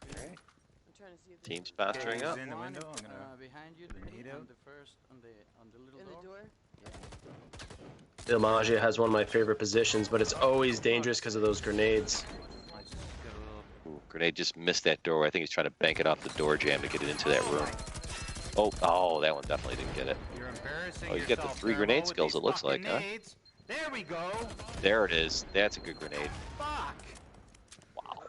Okay. Okay. I'm trying to see if Team sponsoring up. In the window. I'm gonna behind you, on the first, on the little in door. the door. Ilmagia has one of my favorite positions, but it's always dangerous because of those grenades. Ooh, grenade just missed that door. I think he's trying to bank it off the door jam to get it into that room. Oh, that one definitely didn't get it. You're embarrassing. Oh, he's got the 3 grenade skills, it looks like, huh? There we go. There it is. That's a good grenade. Fuck. Wow.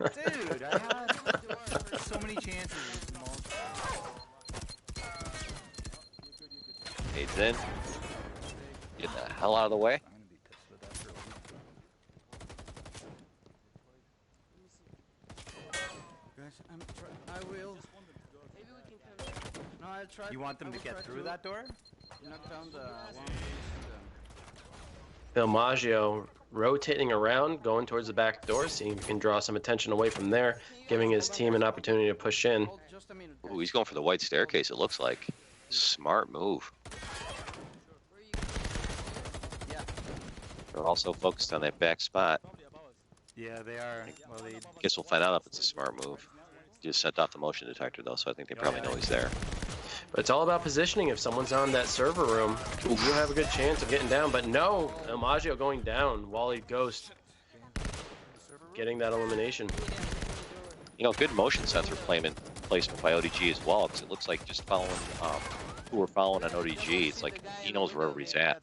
Dude, I had so many chances. Grenades in. Get the hell out of the way. I'm gonna be pissed with that for a week. Guys, I will. Maybe we can come. No, I'll try. You want them to get through that door? Knock down the one. Ilmaggio rotating around, going towards the back door, seeing if he can draw some attention away from there, giving his team an opportunity to push in. Just a minute. Ooh, he's going for the white staircase, it looks like. Smart move. Yeah. They're also focused on that back spot. Yeah, they are. Well, they. Guess we'll find out if it's a smart move. Just set off the motion detector though, so I think they probably know he's there. But it's all about positioning. If someone's on that server room, you have a good chance of getting down. But no, Maggio going down. Wally Ghost getting that elimination. You know, good motion sensor placement by ODG as well, because it looks like just following who we're following on ODG. It's like he knows where everybody's at.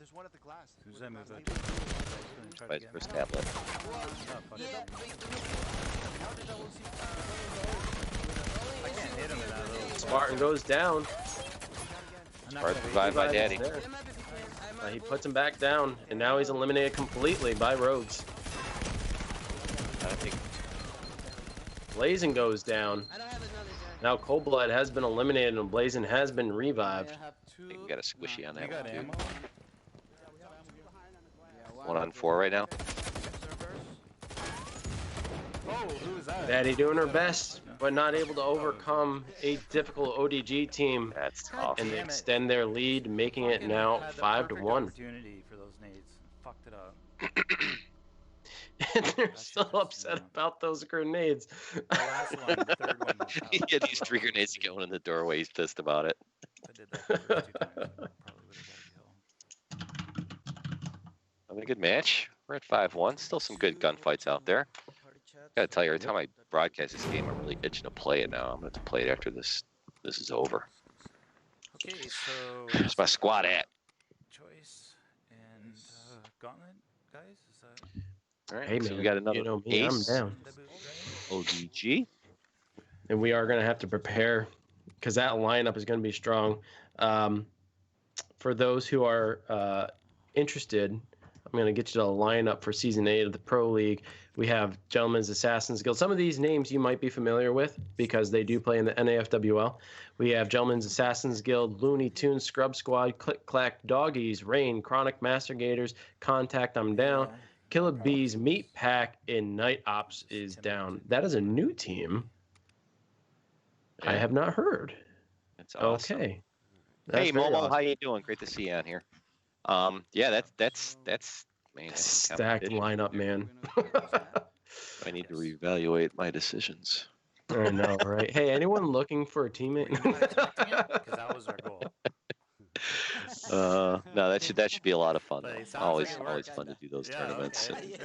Who's that move? By his first tablet. I can't hit him in that little. Spartan goes down. Hard revived by Daddy. There. He puts him back down, and now he's eliminated completely by Rogues. I think Blazing goes down. Now Cold Blood has been eliminated, and Blazing has been revived. we got a squishy on You that got one too. ammo? 1 on 4 right now. Oh, who's that? Daddy doing her best, but not able to overcome a difficult ODG team, That's tough. and they extend their lead, making it now Had the 5-1. perfect opportunity for those nades. Fucked it up. And they're still upset about those grenades. The last one, the third one. Was out. He had these 3 grenades to get one in the doorway. He's pissed about it. I did that the first 2 times. I probably would have got a kill. Another good match. We're at 5-1. Still some good gunfights out there. Gotta tell you, every time I broadcast this game, I'm really itching to play it now. I'm gonna have to play it after this is over. Okay, so Where's my squad at? choice and gauntlet, guys. Is that All right, Hey so man, we got another you know me, I'm ace. down. ODG. And we are going to have to prepare because that lineup is going to be strong. For those who are interested, I'm going to get you to line up for Season 8 of the Pro League. We have Gentlemen's Assassins Guild. Some of these names you might be familiar with because they do play in the NAFWL. We have Gentlemen's Assassins Guild, Looney Tunes, Scrub Squad, Click Clack, Doggies, Rain, Chronic Master Gators, Contact, I'm Down, Killer Bees, Meat Pack, and Night Ops is down. That is a new team. I Yeah. have not heard. That's awesome. Okay. Hey very Momo, awesome. how you doing? Great to see you on here. Yeah, that's man. That's some Stacked competition. lineup, man. I need to reevaluate my decisions. I know, right? Hey, anyone looking for a teammate? because that was our goal. No, that should be a lot of fun. But it Though. sounds Always like it always worked. fun to do those Yeah, tournaments. okay.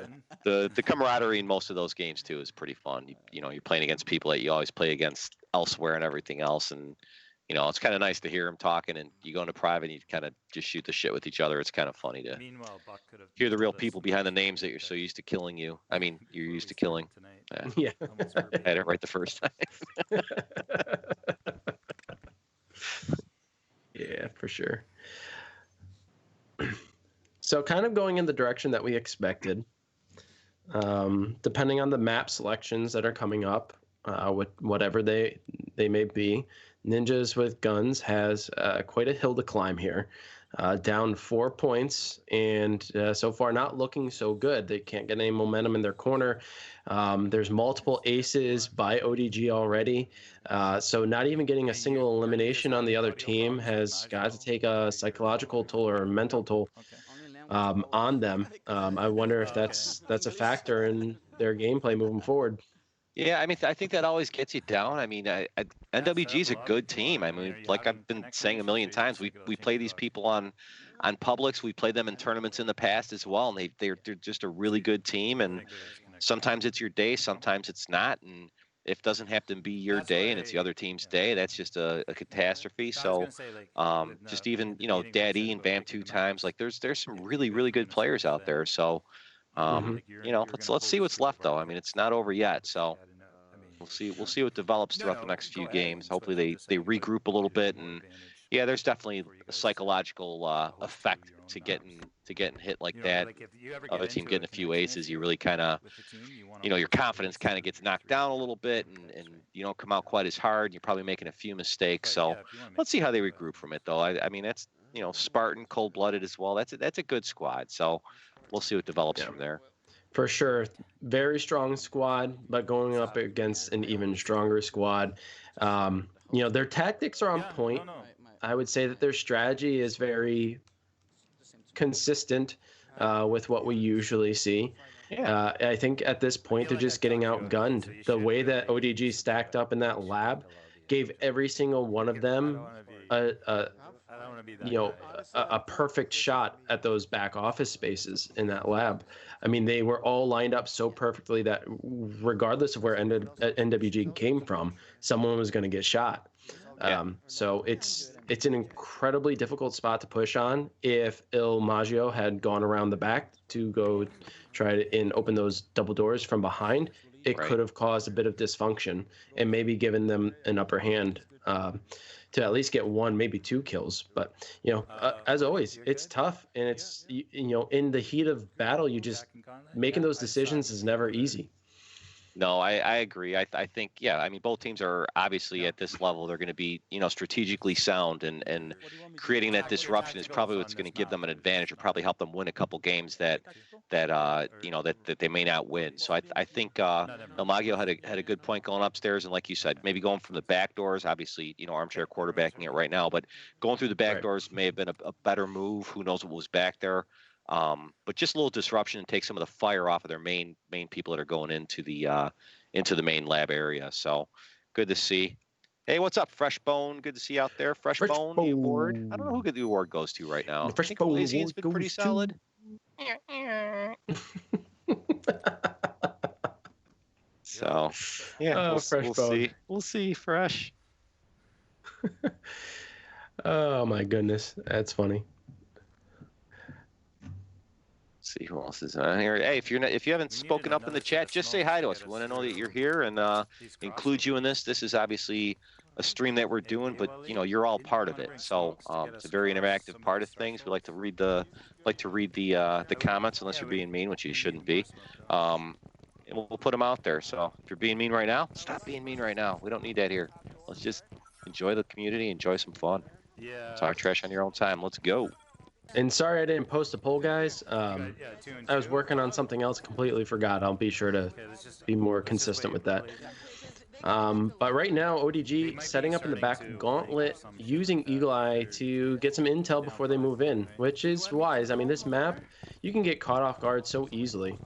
And Good. the camaraderie in most of those games too is pretty fun. You know, you're playing against people that you always play against elsewhere and everything else, and you know it's kind of nice to hear them talking. And you go into private, and you kind of just shoot the shit with each other. It's kind of funny to Meanwhile, Buck could have hear the real told us people behind the names that you're so used to killing you. I mean, you're used to killing. tonight. Yeah, Yeah. Almost I verbatim. had it right the first time. Yeah, for sure. So kind of going in the direction that we expected, depending on the map selections that are coming up, with whatever they may be, Ninjas with Guns has quite a hill to climb here. Down 4 points, and so far not looking so good. They can't get any momentum in their corner. There's multiple aces by ODG already, so not even getting a single elimination on the other team has got to take a psychological toll or a mental toll on them. I wonder if that's a factor in their gameplay moving forward. Yeah, I mean, I think that always gets you down. I mean, NWG is a good team. I mean, like I've been saying a million times, we play these people on Publix. We played them in tournaments in the past as well, and they're just a really good team. And sometimes it's your day, sometimes it's not. And if it doesn't have to be your day and it's the other team's day, that's just a catastrophe. So, just even Daddy and Bam 2 times, like there's some really good players out there. So. Let's see what's left though. I mean, it's not over yet, so we'll see what develops throughout the next few games. Hopefully they regroup a little bit, and yeah, there's definitely a psychological effect to getting hit like that. Other team getting a few aces, you really kind of, your confidence kind of gets knocked down a little bit, and you don't come out quite as hard. You're probably making a few mistakes. So let's see how they regroup from it though. I mean, that's Spartan, cold-blooded as well. That's a good squad. So. We'll see what develops from there. For sure. Very strong squad, but going up against an even stronger squad. Their tactics are on point. I would say that their strategy is very consistent with what we usually see. I think at this point they're just getting outgunned. The way that ODG stacked up in that lab gave every single one of them a I don't want to be that you know guy. a perfect shot at those back office spaces in that lab. I mean, they were all lined up so perfectly that regardless of where NWG came from, someone was going to get shot. So it's an incredibly difficult spot to push on. If Il Maggio had gone around the back to go try to open those double doors from behind, it could have caused a bit of dysfunction and maybe given them an upper hand to at least get one, maybe two kills. But as always, it's tough, and it's in the heat of battle, you just making those decisions is never easy. No, I agree. I think, yeah, I mean, both teams are obviously at this level. They're going to be, strategically sound, and creating that disruption is probably what's going to give them an advantage, or probably help them win a couple games that they may not win. So I think El Maggio had a good point going upstairs, and like you said, maybe going from the back doors. Obviously, armchair quarterbacking it right now, but going through the back doors may have been a better move. Who knows what was back there? But just a little disruption and take some of the fire off of their main people that are going into the main lab area. So good to see. Hey, what's up, Freshbone? Good to see you out there. Freshbone, the award. I don't know who the award goes to right now. I think Lazian's been pretty solid. So yeah, we'll see. We'll see. Fresh. Oh my goodness, that's funny. See who else is on here. Hey, if you haven't spoken up in the chat, just say hi to us. We want to know that you're here and include you in this. This is obviously a stream that we're doing, but you're all part of it. So it's a very interactive part of things. We like to read the comments, unless you're being mean, which you shouldn't be. And we'll put them out there. So if you're being mean right now, stop being mean right now. We don't need that here. Let's just enjoy the community, enjoy some fun. Yeah. Talk trash on your own time. Let's go. And sorry I didn't post a poll, guys. I was working on something else, completely forgot. I'll be sure to be more consistent with that. But right now, ODG setting up in the back gauntlet, using Eagle Eye to get some intel before they move in, which is wise. I mean, this map, you can get caught off guard so easily.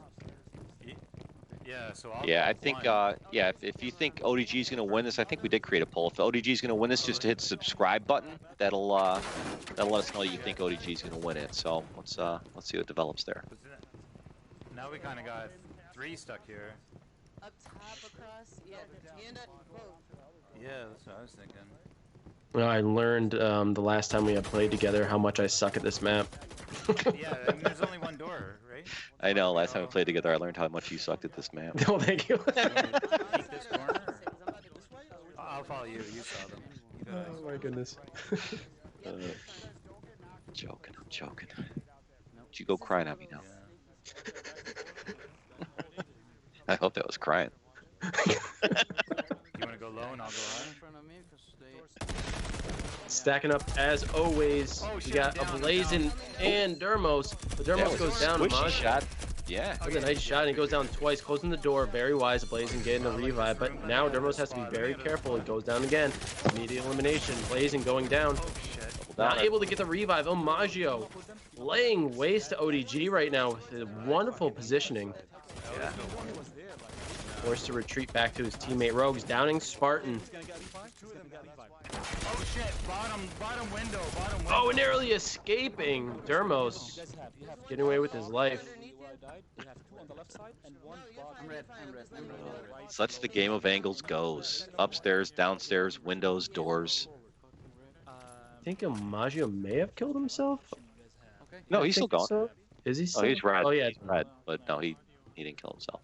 Yeah, I think, if you think ODG is going to win this, I think we did create a poll. If ODG is going to win this, just to hit the subscribe button. That'll let us know you think ODG is going to win it. So let's see what develops there. Now we kind of got 3 stuck here. Up top, across, yeah, and up, both. Yeah, that's what I was thinking. Well, I learned the last time we had played together how much I suck at this map. Yeah, I mean, there's only one door, right? I know. Last time we played together, I learned how much you sucked at this map. No, thank you. Peek this corner, or... I'll follow you. You saw them. Oh my goodness. I'm joking. Don't you go crying on me now. I hope that was crying. You want to go low and I'll go high? Stacking up as always. We got Ablazin and Dermos. But Dermos goes down. Squishy shot. Yeah. That was a nice shot, and he goes down twice, closing the door. Very wise, Ablazin getting the revive. But now Dermos has to be very careful. He goes down again. Immediate elimination. Ablazin going down. Not able to get the revive. Maggio laying waste to ODG right now with wonderful positioning. Yeah. Forced to retreat back to his teammate Rogues, downing Spartan. Oh shit! Bottom window. Oh, narrowly escaping. Dermos getting away with his life. Such the game of angles goes. Upstairs, downstairs, windows, doors. I think Maggio may have killed himself. No, he's still gone. So. Is he still? Oh, he's red. Oh, yeah. He's red. But no, he didn't kill himself.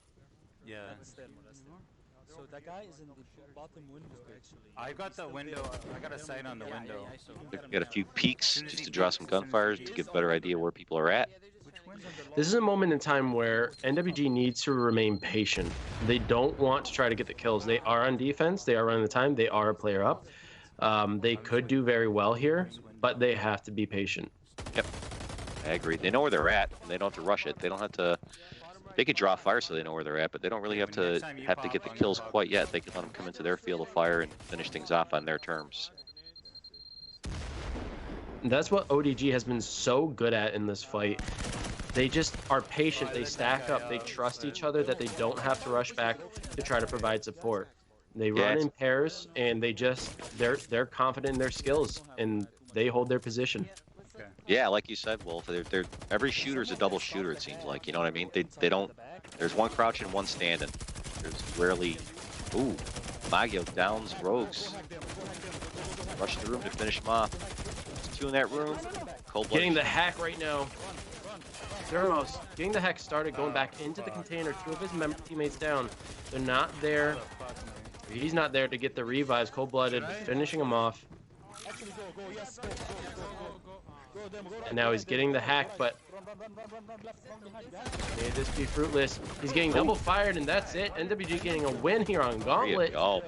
Yeah. So that guy is in the bottom window actually. I got the window. I got a sight on the window. Got a few peeks just to draw some gunfire to get a better idea where people are at. This is a moment in time where NWG needs to remain patient. They don't want to try to get the kills. They are on defense. They are running the time. They are a player up. They could do very well here, but they have to be patient. Yep, I agree. They know where they're at. They don't have to rush it. They don't have to. They could draw fire so they know where they're at, but they don't really have to get the kills quite yet. They can let them come into their field of fire and finish things off on their terms. That's what ODG has been so good at in this fight. they just are patient. They stack up. They trust each other that they don't have to rush back to try to provide support. They run in pairs, and they're confident in their skills, and they hold their position. Yeah, like you said, Wolf. They're every shooter's a double shooter. It seems like, you know what I mean. They don't. There's one crouching, one standing. There's rarely. Ooh, Maggio downs Rogues. Rush the room to finish him off. There's 2 in that room. Getting the hack right now. Dermos getting the hack started, going back into the container. 2 of his teammates down. They're not there. He's not there to get the revives. Cold-blooded, finishing him off. And now he's getting the hack, but may this be fruitless. He's getting double fired, and that's it. NWG getting a win here on Gauntlet. Oh,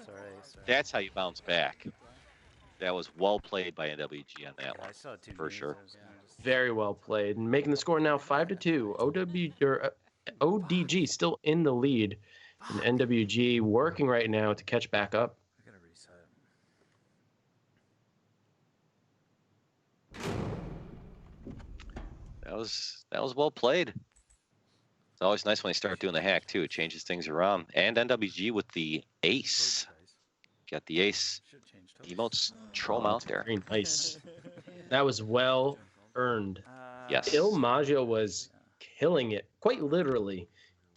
sorry. that's how you bounce back. That was well played by NWG on that one, for sure. Very well played, and making the score now 5-2. ODG still in the lead, and NWG working right now to catch back up. I gotta reset. That was well played. It's always nice when they start doing the hack too. It changes things around. And NWG with the ace. Got the ace. Emotes Trom out there. Very nice. That was well earned. Yes. Il Maggio was killing it, quite literally,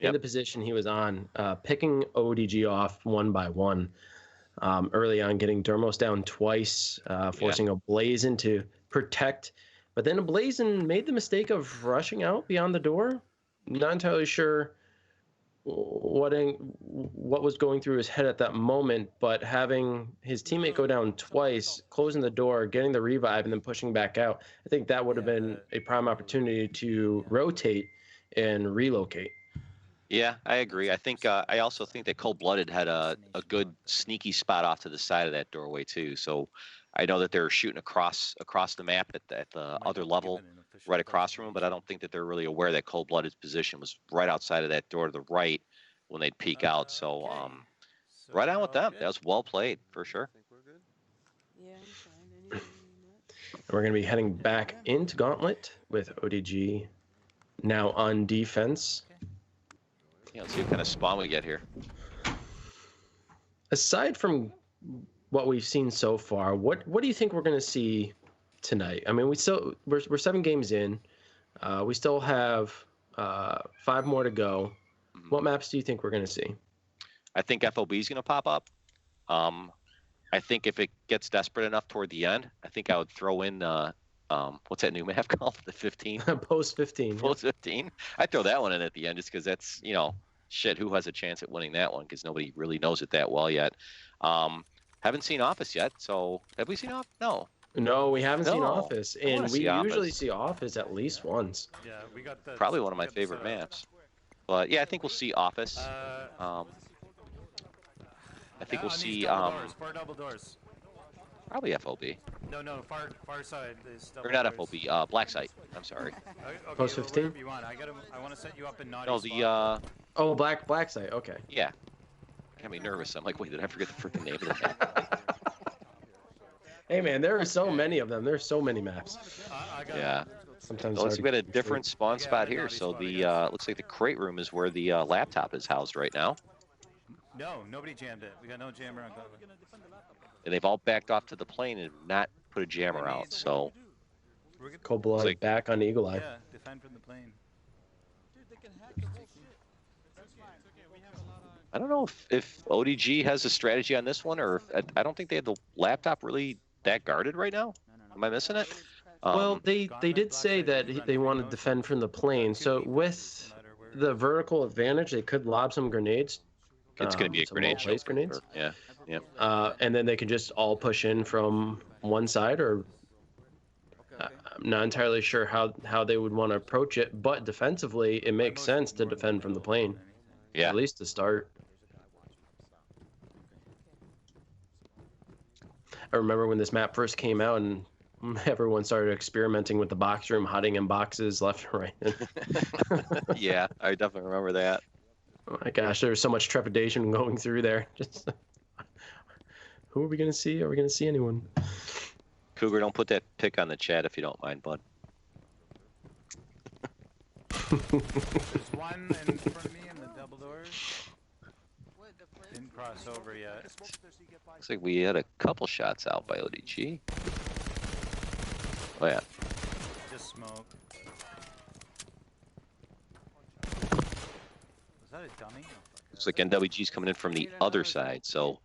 in Yep. the position he was on, picking ODG off one by one. Early on, getting Dermos down twice, forcing a Blazin to protect. But then a Blazin made the mistake of rushing out beyond the door. Not entirely sure what was going through his head at that moment, but having his teammate go down twice, closing the door, getting the revive, and then pushing back out, I think that would have been a prime opportunity to rotate and relocate. Yeah, I agree. I think I also think that Cold-Blooded had a good sneaky spot off to the side of that doorway too. So I know that they're shooting across the map at the other level, right across from him, but I don't think that they're really aware that Cold-Blooded's position was right outside of that door to the right when they'd peek out. So right on with them. That was well played for sure. Yeah, I'm fine. And we're going to be heading back into Gauntlet with ODG now on defense. Yeah, let's see what kind of spawn we get here. Aside from what we've seen so far, what do you think we're going to see tonight? I mean, we're 7 games in. We still have 5 more to go. What maps do you think we're going to see? I think FOB is going to pop up. I think if it gets desperate enough toward the end, I think I would throw in what's that new map called? The 15? Post 15. Post 15? I'd throw that one in at the end just because that's, shit, who has a chance at winning that one? Because nobody really knows it that well yet. Haven't seen Office yet, so have we seen Office? No, we haven't seen No. Office, I wanna and we see Office. usually see Office at least once. Yeah, we got the. Probably one of my favorite maps. But yeah, I think we'll see Office. I think we'll see Far double doors. probably FOB. No, far side is double Or not doors. FOB, Black Site. I'm sorry. Okay, Post 15? whatever you want. I want to set you up in naughty No, spot. Oh, Black Site. Okay. yeah. Got me nervous. I'm like, wait, did I forget the freaking name of the map? Hey man, there are so many of them. There's so many maps. I got Yeah. Sometimes. So hard let's to get a keep different spawn spot here. So the looks like the crate room is where the laptop is housed right now. No, nobody jammed it. We got no jammer on cover. And they've all backed off to the plane and not put a jammer out. So straight. Cold blood like- back on Eagle Eye. Yeah, defend from the plane. I don't know if ODG has a strategy on this one, or if, I don't think they have the laptop really that guarded right now. Am I missing it? Well, they did say that they want to defend from the plane. So with the vertical advantage, they could lob some grenades. It's going to be a some grenade well-placed show. grenades. Yeah. And then they could just all push in from one side, or I'm not entirely sure how they would want to approach it. But defensively, it makes sense to defend from the plane. Yeah. At least to start. I remember when this map first came out and everyone started experimenting with the box room, hiding in boxes left and right. Yeah, I definitely remember that. Oh my gosh, there was so much trepidation going through there. Just who are we gonna see? Are we gonna see anyone? Cougar, don't put that pic on the chat if you don't mind, bud. There's one in front of me in the double doors. Didn't cross over yet. Looks like we had a couple shots out by ODG. Oh yeah. Just smoke. Was that a dummy? Looks like NWG's coming in from the other side, so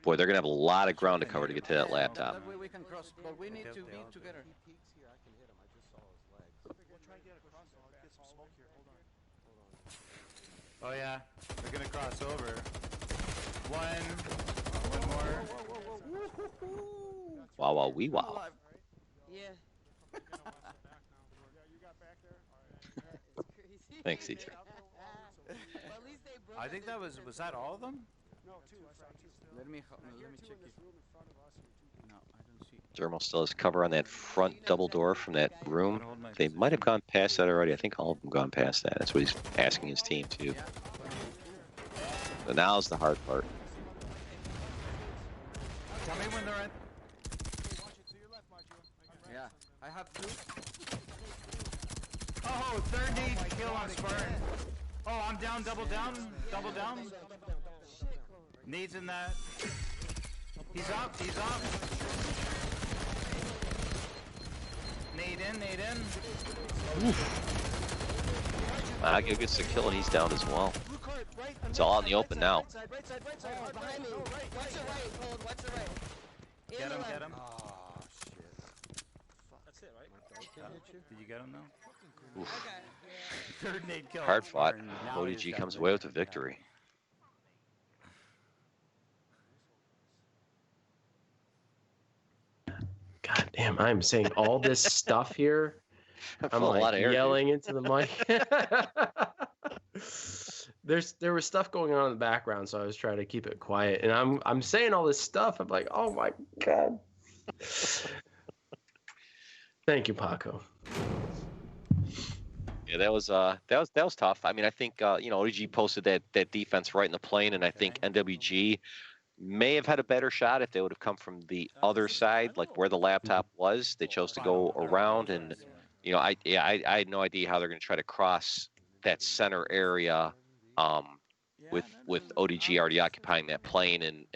boy, they're gonna have a lot of ground to cover to get to that laptop. That way we can cross, but we need to be together. Oh yeah, they're gonna cross over. One more. Wow, wow, wee wow. Yeah. Thanks, E3. I think that was that all of them? Let me check it. No, I don't see. Dermal still has cover on that front double door from that room. They might have gone past that already. I think all of them gone past that. That's what he's asking his team too. So now's the hard part. Tell me when they're at. Yeah, I have two. Oh, third need kill on Spartan. Oh, I'm down, double down. Needs in that. He's up. Nade in. Agio gets the kill and he's down as well. It's all out in the open now. Behind me. Watch your right, hold. Watch your right. Get him. Oh shit. That's it, right? Did you get him though? Oof. Third nade kill. Hard fought. Spartan. Now he's ODG got comes the- away with the victory. God damn, I'm saying all this stuff here. I'm Full of a lot like of air, dude. yelling into the mic. There was stuff going on in the background, so I was trying to keep it quiet. And I'm saying all this stuff. I'm like, oh my god. Thank you, Paco. Yeah, that was tough. I mean, I think ODG posted that defense right in the plane, and I think NWG may have had a better shot if they would have come from the other side, like where the laptop was. They chose to go around, and I had no idea how they're going to try to cross that center area with ODG already occupying that plane, and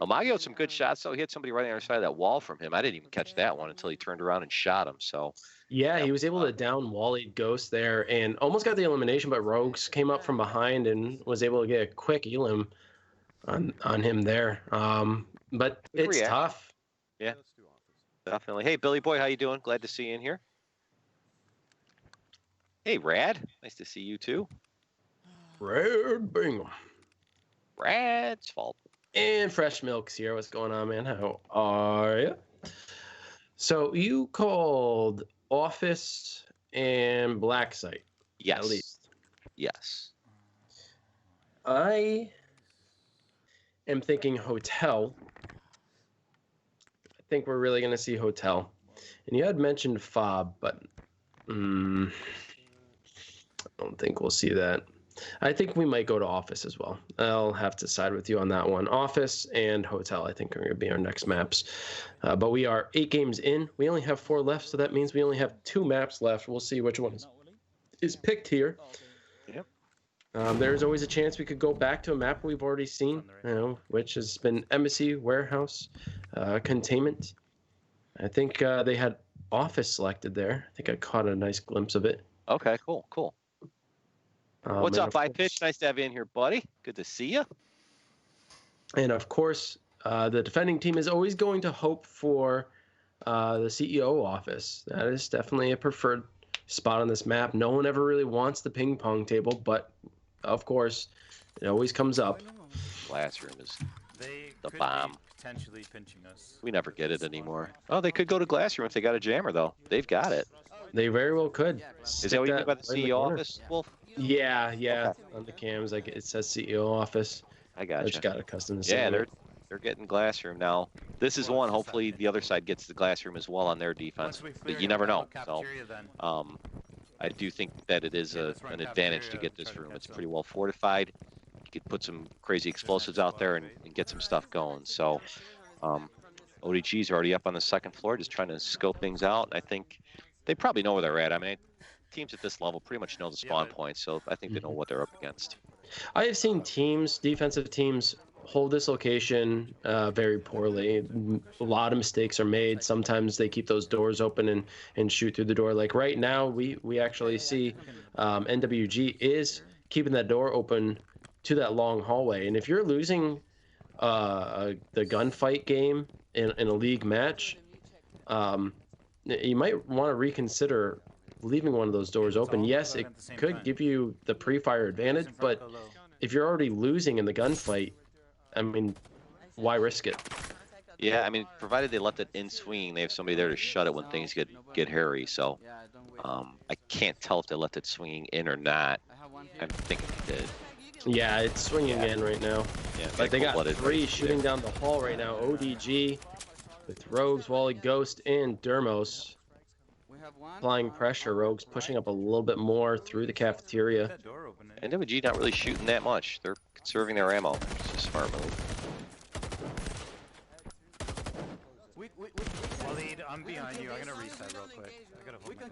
Magio had some good shots. So he had somebody right on the other side of that wall from him. I didn't even catch that one until he turned around and shot him. So yeah, he was able to down Wally Ghost there and almost got the elimination, but Rogues came up from behind and was able to get a quick elim on him there. But it's tough. Yeah, definitely. Hey, Billy Boy, how you doing? Glad to see you in here. Hey, Rad. Nice to see you too. Red Bingham. Rad's fault. And Fresh Milk's here. What's going on, man? How are you? So you called Office and Black Site. Yes. At least. Yes. I am thinking Hotel. I think we're really going to see Hotel. And you had mentioned Fob, but I don't think we'll see that. I think we might go to Office as well. I'll have to side with you on that one. Office and Hotel, I think, are going to be our next maps. But we are 8 games in. We only have 4 left, so that means we only have 2 maps left. We'll see which one is picked here. Yep. There's always a chance we could go back to a map we've already seen, which has been Embassy, Warehouse, Containment. I think they had Office selected there. I think I caught a nice glimpse of it. Okay, cool. What's up, iPitch? Nice to have you in here, buddy. Good to see you. And of course, the defending team is always going to hope for the CEO office. That is definitely a preferred spot on this map. No one ever really wants the ping pong table, but of course, it always comes up. Glassroom is They the could bomb. be potentially pinching us. We never get it anymore. Oh, they could go to Glassroom if they got a jammer, though. They've got it. They very well could. Is that what you mean by the right in CEO corner. office, Wolf? Yeah. Okay. On the cams, like it says CEO office. I I got just got accustomed to Yeah, saying they're getting Glassroom now. This is one. Hopefully, the other side gets the Glassroom as well on their defense. But you never know. So, I do think that it is an advantage to get this room. It's pretty well fortified. You could put some crazy explosives out there and get some stuff going. So, ODG's already up on the second floor, just trying to scope things out. I think they probably know where they're at. I mean, teams at this level pretty much know the spawn points, so I think they know what they're up against. I have seen teams, defensive teams, hold this location very poorly. A lot of mistakes are made. Sometimes they keep those doors open and shoot through the door. Like right now, we actually see NWG is keeping that door open to that long hallway. And if you're losing the gunfight game in a league match, you might want to reconsider leaving one of those doors open. Yes, it could give you the pre-fire advantage, but if you're already losing in the gunfight, I mean, why risk it? Yeah, I mean, provided they left it in swinging, they have somebody there to shut it when things get hairy. So I can't tell if they left it swinging in or not. I'm thinking they did. Yeah, it's swinging in right now. Yeah, but they got three shooting down the hall right now. ODG with Rogues, Wally, Ghost, and Dermos. Applying pressure. Rogues pushing up a little bit more through the cafeteria. NWG not really shooting that much. They're conserving their ammo. It's a smart move. Waleed, I'm behind you. I'm gonna reset real quick. I gotta hold my gun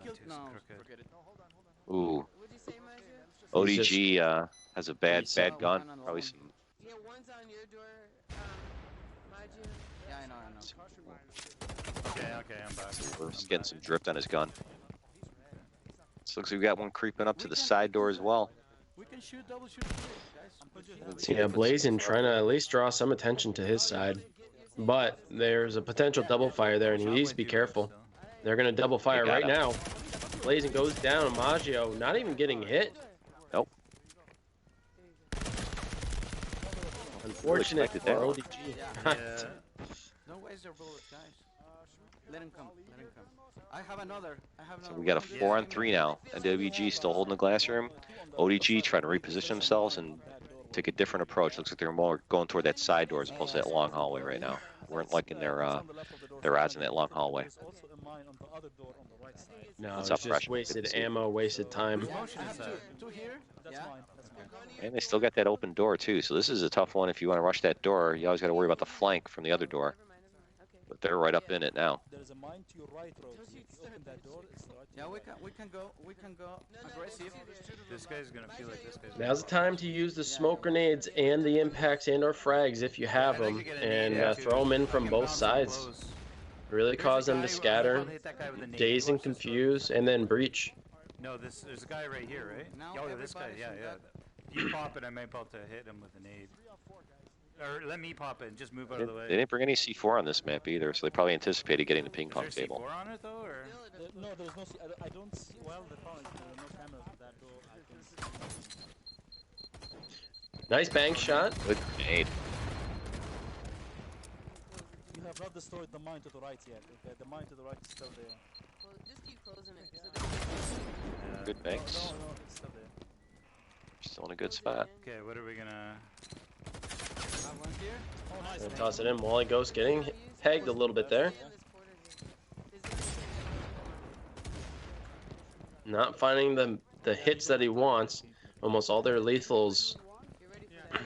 too. Ooh. ODG has a bad gun. Probably some. Yeah, one's on your door, Maju. Yeah, I know. Okay, I'm back. We're just getting some drift on his gun. So looks like we got one creeping up to the side door as well. We can shoot, double shoot, guys. Yeah, Blazing trying to at least draw some attention to his side. But there's a potential double fire there, and he needs to be careful. They're going to double fire right now. Blazing goes down. Maggio not even getting hit. Nope. Unfortunate for ODG. Don't waste your bullets, guys. Let him come. Let him come. I have another. So we got a 4-on-3 now. NWG still holding the glass room. ODG trying to reposition themselves and take a different approach. Looks like they're more going toward that side door as opposed to that long hallway right now. Weren't liking their odds in that long hallway. No, it's just wasted ammo, wasted time. And they still got that open door too. So this is a tough one. If you want to rush that door, you always got to worry about the flank from the other door. But they're right up in it now. There's a mine to your right, Rogue. If you open that door, it's right. Yeah, we can go aggressive. This guy's gonna feel like this guy's. Now's the time to use the smoke grenades and the impacts and or frags if you have them, and throw them in from both sides. Really cause them to scatter, daze and confuse, and then breach. No, there's a guy right here, right? Oh, this guy, yeah. You pop it, I might be able to hit him with an aid. Or let me pop it and just move out of the way. They didn't bring any C4 on this map either, so they probably anticipated getting the ping pong Is there table. C4 on it though, or? No, there's no. I don't see. Well, the problem is there are no cameras at that door. I can see. Nice bank shot. Good aid. You have not destroyed the mine to the right yet. Okay, the mine to the right is still there. Well, just keep closing it. Good banks. No, it's still there. Still in a good spot. Okay, what are we gonna? One here. Oh, nice. And toss it in. Wally Ghost getting pegged a little bit there. Not finding the hits that he wants. Almost all their lethals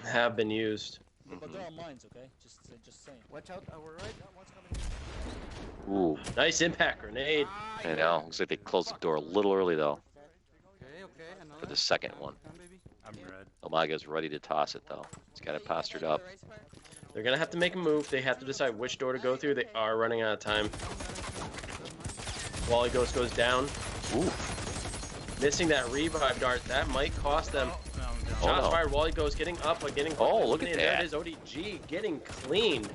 have been used. But there are mines, okay? Just saying. Watch out, our right. Ooh. Nice impact grenade. I know. Looks like they closed the door a little early though. Okay. Another. For the second one. I'm red. Omaga's ready to toss it though. He's got it postured up. They're gonna have to make a move. They have to decide which door to go through. They are running out of time. Wally Ghost goes down. Ooh. Missing that revive dart. That might cost them. Shots fired. Wally Ghost getting up, but getting. Oh, look at that. That is ODG getting cleaned.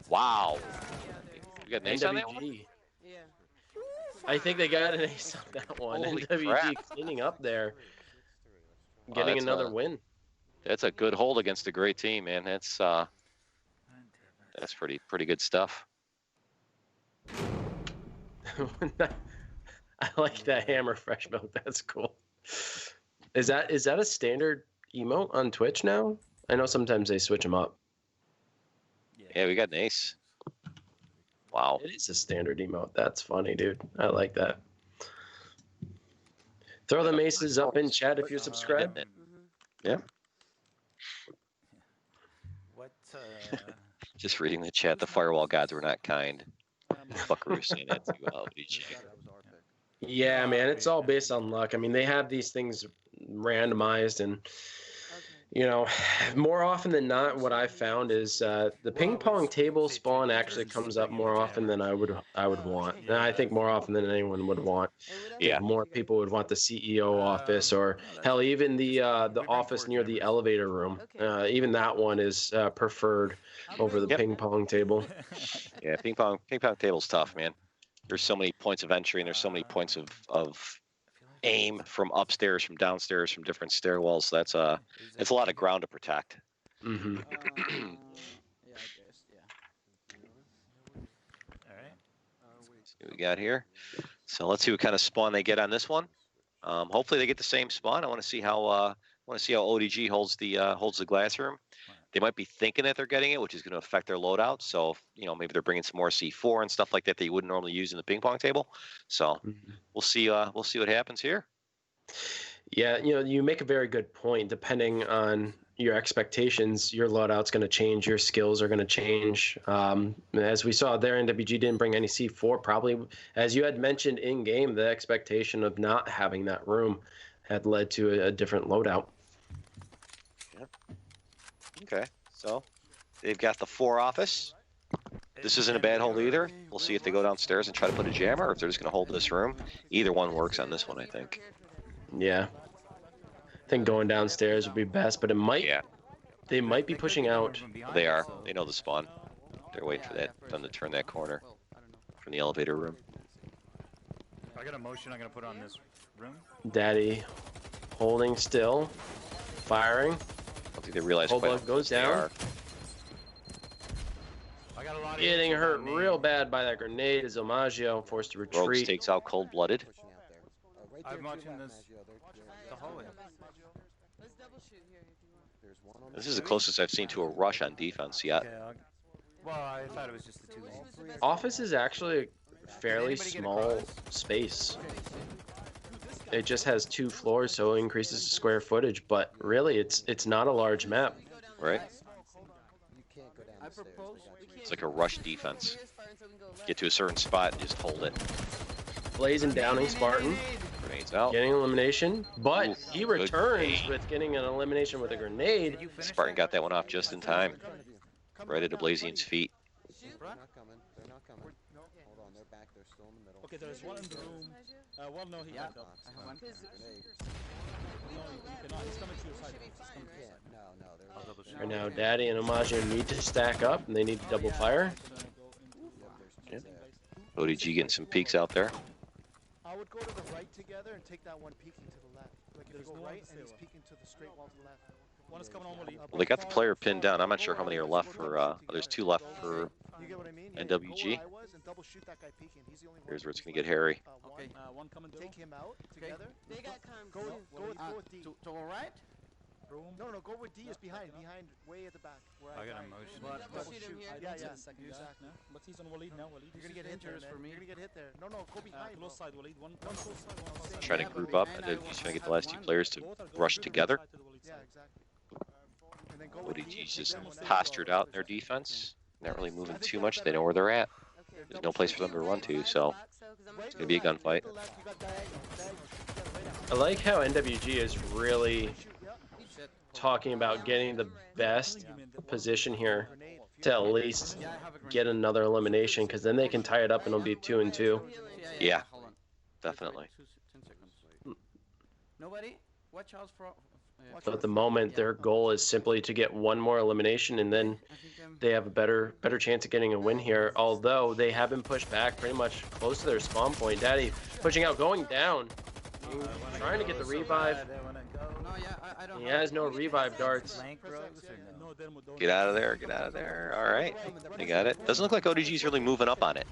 Wow. You got an ace on that one? Yeah. I think they got an ace on that one. Holy NWG crap. cleaning up there. Wow, Getting that's another win. That's a good hold against a great team, man. That's pretty good stuff. I like that hammer fresh milk. That's cool. Is that a standard emote on Twitch now? I know sometimes they switch them up. Yeah, we got an ace. Wow. It is a standard emote. That's funny, dude. I like that. Throw the maces up in chat if you're subscribed. Yeah. What? Just reading the chat. The firewall gods were not kind. Fuckaroo saying that to ODG. Yeah, man, it's all based on luck. I mean, they have these things randomized, and you know, more often than not, what I've found is the ping pong table spawn actually comes up more often than I would want, and I think more often than anyone would want. Yeah. More people would want the CEO office, or hell, even the office near the elevator room. Even that one is preferred over the ping pong table. Yeah, ping pong table's tough, man. There's so many points of entry, and there's so many points of aim from upstairs, from downstairs, from different stairwells. That's it's a lot of ground to protect. Mm-hmm. Yeah, I guess. Yeah. All right. See what we got here. So let's see what kind of spawn they get on this one. Hopefully they get the same spawn. I want to see how ODG holds the glass room. They might be thinking that they're getting it, which is going to affect their loadout. So, you know, maybe they're bringing some more C4 and stuff like that you wouldn't normally use in the ping pong table. So we'll see what happens here. Yeah, you know, you make a very good point. Depending on your expectations, your loadout's going to change. Your skills are going to change. As we saw there, NWG didn't bring any C4. Probably, as you had mentioned in game, the expectation of not having that room had led to a different loadout. Yep. Okay, so they've got the 4 office. This isn't a bad hold either. We'll see if they go downstairs and try to put a jammer, or if they're just going to hold this room. Either one works on this one, I think. Yeah. I think going downstairs would be best, but it might. Yeah. They might be pushing out. They are. They know the spawn. They're waiting for them to turn that corner from the elevator room. I got a motion I'm going to put on this room. Daddy holding still, firing. I don't think they realize Hold quite on, how goes close they down. are. I got a lot of Getting issues hurt on me. real bad by that grenade is Omaggio, forced to Rogues retreat. takes out cold-blooded. I'm watching this. The hallway. Let's double shoot here if you want. This is the closest I've seen to a rush on defense yet. Okay, well, I thought it was just the 2 lanes. Office is actually a fairly Anybody get small across? space. It just has 2 floors, so it increases the square footage. But really, it's not a large map. Right? I propose It's like a rush defense. Get to a certain spot and just hold it. Blazing downing Spartan, Grenades out. getting elimination, but Ooh, he good returns grenade. with getting an elimination with a grenade. Spartan got that one off just in time. Right at Ablazian's feet. Okay, there's one in the room. Well, no, he went up. I have one. No, you cannot. He's coming to your side. He's coming to your side. Right now, Daddy and Omaggio need to stack up, and they need to double fire. Yep. ODG getting some peeks out there. I would go to the right together and take that one peeking to the left. Like if you go right and he's peeking to the straight wall to the left. One is coming on Wally. Well, they got the player pinned down. I'm not sure how many are left for. There's 2 left for You get what I mean? NWG. Go where I was and double shoot that guy peeking. He's the only one. Here's where it's gonna get hairy. Okay. One coming through. Take him out together. They got comms. Go with D. To our right? No, go where D is behind, way at the back. Where I got a died. motion. Double shoot him here. Yeah, yeah. Second exactly. But he's on Walid now. Walid. You're gonna get hit there, dangerous man. for me. You're gonna get hit there. No, go behind. Close bro. side, Walid. One close side, one outside. Trying to group up, and then he's trying to get the last 2 players to Both are going rush to the together. side to the Walid Yeah, side. exactly. And then go with D and ODG's take just that one out. postured out in their defense. Not really moving too much. They know where they're at. Okay. There's no place for them to run to, so Right gonna be a to the left, gunfight. to the left, you got diagonal, I like how NWG is really Shoot, talking about getting the best position here to at least get another elimination, because then they can tie it up and it'll be 2 and 2. Yeah. Hold on. Definitely. 10 seconds. Nobody? Watch out for. So at the moment, their goal is simply to get 1 more elimination, and then I think they have a better chance of getting a win here. Although they have been pushed back pretty much close to their spawn point. Daddy pushing out, going down, trying to get the revive. No, yeah, I don't. He has no revive darts. No, Dermo, don't. Get out of there. Get out of there. All right. They got it. Doesn't look like ODG's really moving up on it.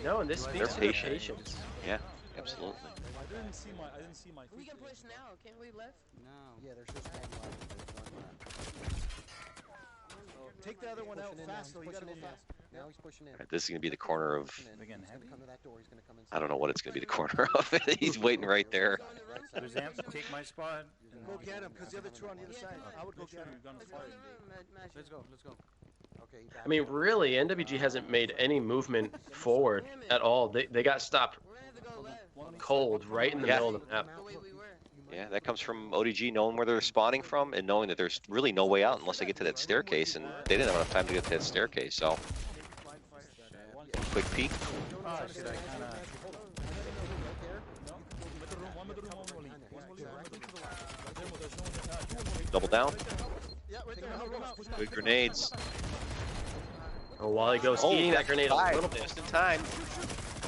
No, and this speaks to their patience. Yeah, absolutely. I didn't see my. We can push now, can't we? Left. No. Yeah, there's just one left. Take the other one out fast, though. You gotta go fast. Now he's pushing in. All right, this is going to be the corner of. He's gonna come to that door. He's gonna come inside. I don't know what it's going to be the corner of. He's waiting right there. There's amps. Take my spot. Go get him, because the other 2 are on the other side. I would go get him. Let's go. Let's go. Okay, I mean, really, NWG hasn't made any movement forward at all. They got stopped We're gonna have to go left. cold right in the Yeah. middle of the map. The way we were. Yeah, that comes from ODG knowing where they're spawning from and knowing that there's really no way out unless they get to that staircase, and they didn't have enough time to get to that staircase. So, quick peek. Oh, shit, I kind of... Double down. Good grenades. Oh, Wally goes eating that grenade a little bit. Just in time.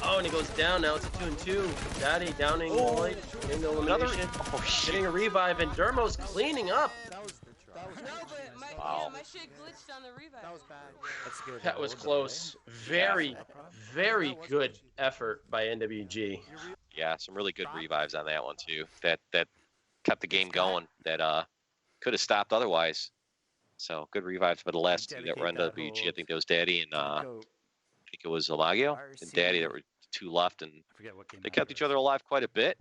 Oh, and he goes down. Now it's a 2-2. Daddy downing Lloyd, getting the elimination. Oh, shit. Getting a revive, and Dermo's cleaning up. No, but my, Wow. yeah, my shit glitched on the revive. That was bad. That's good. That was close. Very, very good effort by NWG. Yeah, some really good revives on that one too. That kept the game going. That could have stopped otherwise. So good revives for the last two that were on WG. I think that was Daddy and I think it was Alagio and Daddy that were two left, and they kept each other alive quite a bit.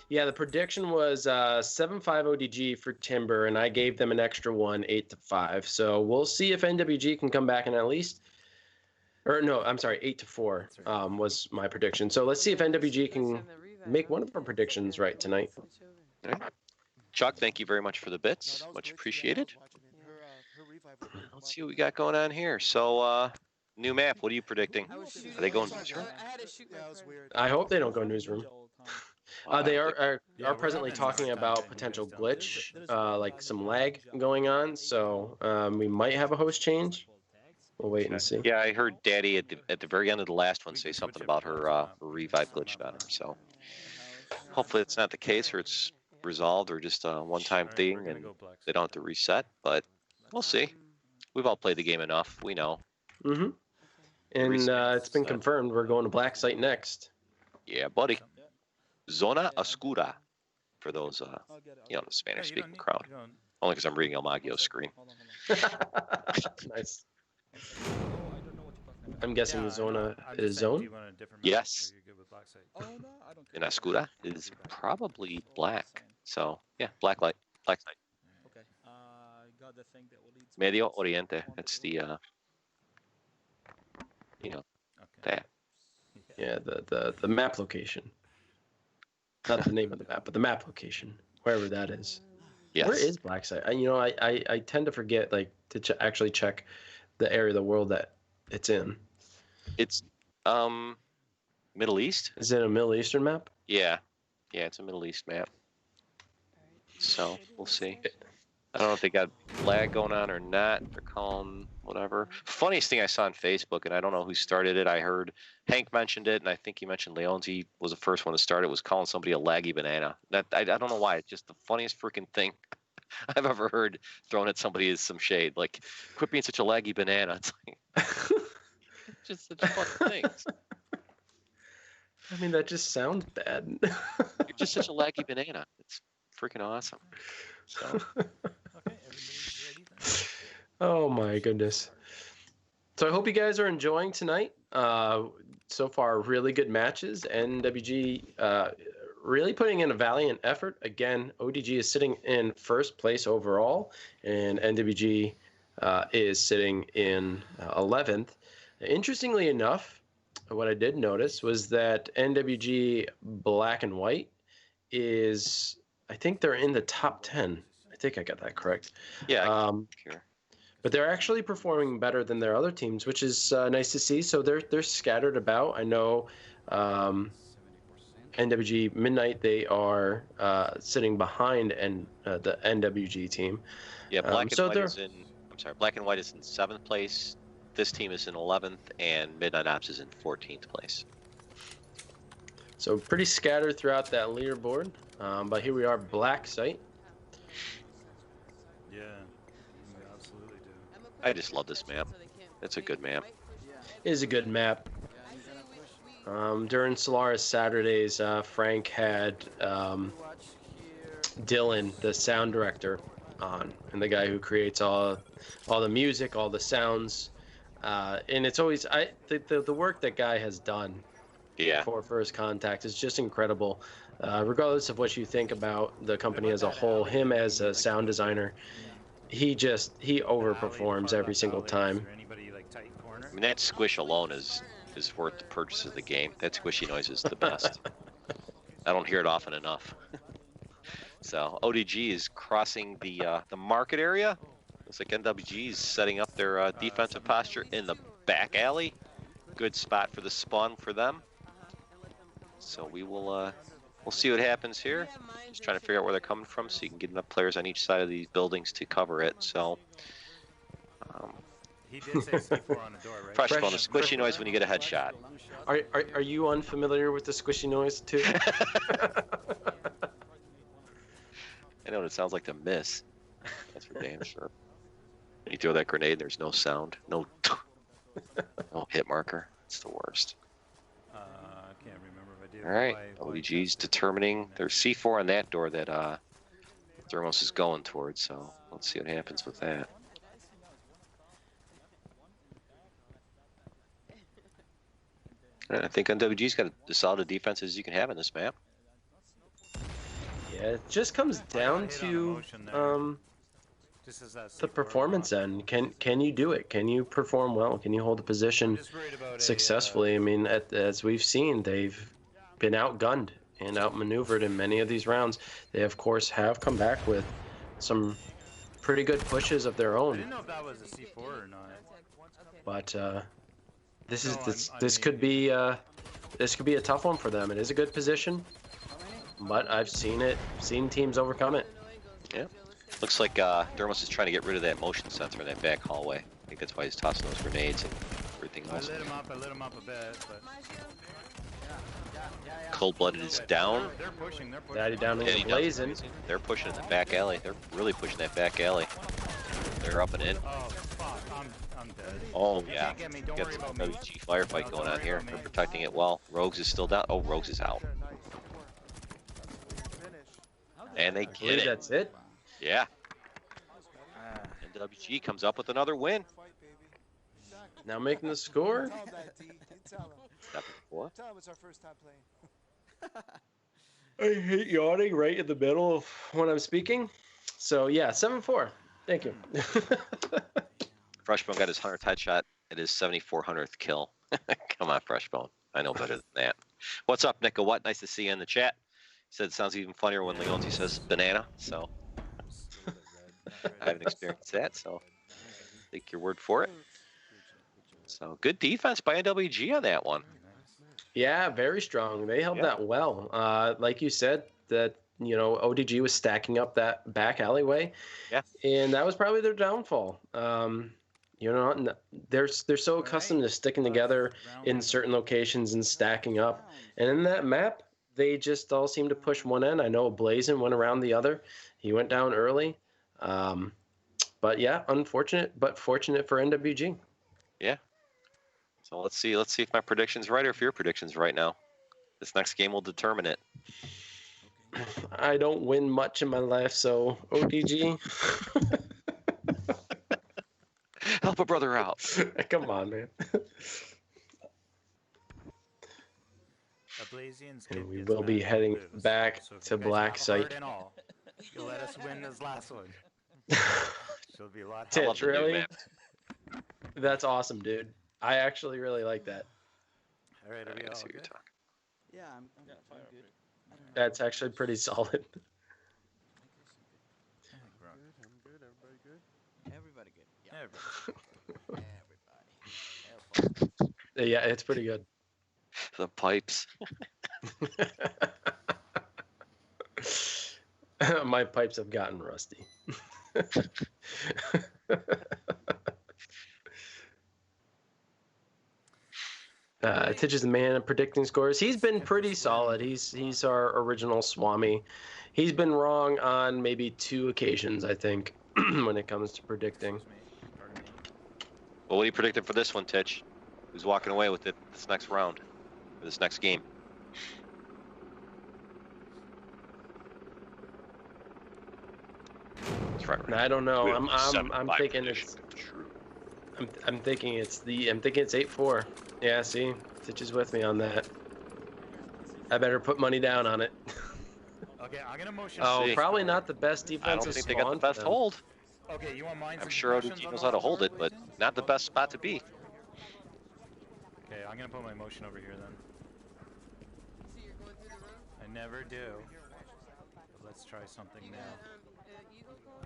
Yeah, the prediction was 7-5 ODG for Timber, and I gave them an extra one, 8-5. So we'll see if NWG can come back and at least, or no, I'm sorry, 8-4 was my prediction. So let's see if NWG can make one of our predictions right tonight. All right. Chuck, thank you very much for the bits. Much appreciated. Let's see what we got going on here. So, new map. What are you predicting? Are they going newsroom? I had to shoot my friend. I hope they don't go newsroom. They are presently talking about potential glitch, like some lag going on. So we might have a host change. We'll wait and see. Yeah, I heard Daddy at the very end of the last one say something about her revive glitched on her. So hopefully it's not the case, or it's resolved, or just a one-time thing, and they don't have to reset. But we'll see. We've all played the game enough. We know. Mm-hmm. And it's been confirmed we're going to Black Site next. Yeah, buddy. Zona Oscura for those, the Spanish-speaking crowd. Only because I'm reading El Maggio's screen. Nice. I'm guessing the Zona is zone? Yes. And Oscura is probably black. So, yeah, black light. Black light. Medio Oriente. That's the, that. Yeah, the map location. Not the name of the map, but the map location, wherever that is. Yes. Where is Black Site? I tend to forget to actually check the area of the world that it's in. It's Middle East. Is it a Middle Eastern map? Yeah, it's a Middle East map. So we'll see. I don't know if they got lag going on or not. They're calling whatever. Funniest thing I saw on Facebook, and I don't know who started it. I heard Hank mentioned it, and I think he mentioned Leonzi was the first one to start it, was calling somebody a laggy banana. That I don't know why. It's just the funniest freaking thing I've ever heard thrown at somebody is some shade. Like, quit being such a laggy banana. It's like, it's just such fun things. I mean, that just sounds bad. You're just such a laggy banana. It's freaking awesome. So. Oh my goodness. So I hope you guys are enjoying tonight. So far, really good matches. NWG really putting in a valiant effort. Again, ODG is sitting in first place overall, and NWG is sitting in 11th. Interestingly enough, what I did notice was that NWG Black and White is, I think they're in the top 10. I think I got that correct. Yeah. Sure. But they're actually performing better than their other teams, which is nice to see. So they're scattered about. I know NWG Midnight, they are sitting behind the NWG team. Yeah, Black and White is in. I'm sorry, Black and White is in 7th place. This team is in 11th, and Midnight Ops is in 14th place. So pretty scattered throughout that leaderboard. But here we are, Black Site. Yeah, we absolutely do. I just love this map. It's a good map. It is a good map. During Solaris Saturdays, Frank had Dylan, the sound director, on, and the guy who creates all the music, all the sounds, and it's always the work that guy has done. Yeah. For First Contact is just incredible. Regardless of what you think about the company as a whole, him as a sound designer, he overperforms every single time. I mean, that squish alone is worth the purchase of the game. That squishy noise is the best. I don't hear it often enough. So ODG is crossing the market area. Looks like NWG is setting up their defensive posture in the back alley. Good spot for the spawn for them. So we will we'll see what happens here. Just trying to figure out where they're coming from so you can get enough players on each side of these buildings to cover it. So he did say C4 on the door, right? fresh bone, the squishy noise when you get a headshot. Are you unfamiliar with the squishy noise too? I know what it sounds like to miss. That's for damn sure. When you throw that grenade, there's no sound, no hit marker. It's the worst. I can't remember if I did. All right, ODG's determining there's C4 on that door that Thermos is going towards. So let's see what happens with that. I think NWG's got as solid a defense as you can have in this map. Yeah, it just comes down to the performance end. Can you do it? Can you perform well? Can you hold a position successfully? I mean, as we've seen, they've been outgunned and outmaneuvered in many of these rounds. They, of course, have come back with some pretty good pushes of their I own. didn't know if that was a C4 or not. But this could be a tough one for them. It is a good position, but I've seen teams overcome it. Yeah. Looks like Dermos is trying to get rid of that motion sensor in that back hallway. I think that's why he's tossing those grenades and everything else. I lit him up a bit, but... Cold-blooded is down. They're pushing. Daddy down is blazing. They're pushing in the back alley. They're really pushing that back alley. They're up and in. Oh, fuck. I'm dead. Oh, yeah. Can't get me. Don't Got worry some about me. WG firefight going on here. They're protecting it well. Rogues is still down. Oh, Rogues is out. And they get it. That's it. Yeah. And WG comes up with another win. Now making the score. Step four. Tell him it's our first time playing. I hate yawning right in the middle of when I'm speaking. So yeah, 7-4. Thank you. Freshbone got his 100th headshot at his 7400th kill. Come on, Freshbone. I know better than that. What's up, Nico? What? Nice to see you in the chat. He said it sounds even funnier when Leonti says banana. So I haven't experienced that, so take your word for it. So good defense by NWG on that one. Yeah, very strong. They held that well. Like you said, that ODG was stacking up that back alleyway. Yeah. And that was probably their downfall. They're so accustomed to sticking together in certain locations and stacking up. And in that map, they just all seem to push one end. I know Blazin went around the other. He went down early. But yeah, unfortunate, but fortunate for NWG. Yeah. So let's see if my prediction's right or if your prediction's right now. This next game will determine it. I don't win much in my life, so ODG. Help a brother out. Come on, man. And we will be heading back to Black Site. You'll let us win this last one. She'll be a lot. Titch, really? That's awesome, dude. I actually really like that. All right, are we all see what good? you're talking. Yeah, I'm good. That's actually pretty solid. I'm good. Everybody good? Everybody good. Everybody. Yeah, it's pretty good. The pipes. My pipes have gotten rusty. Titch is the man at predicting scores. He's been pretty solid. He's our original Swami. He's been wrong on maybe 2 occasions, I think, when it comes to predicting. Well, what are you predicting for this one, Titch? Who's walking away with it this next round, or this next game? I don't know. I'm thinking it's. I'm thinking it's 8-4. Yeah, see, Titch is with me on that. I better put money down on it. Okay, I'm gonna motion. Oh, probably not the best defensive I don't think they got the spawn best hold. Okay, you want mine? I'm sure ODG knows how to hold it, but not the best spot to be. Okay, I'm gonna put my motion over here then. So you're going through the room? I never do. But let's try something You new. got Eagle call?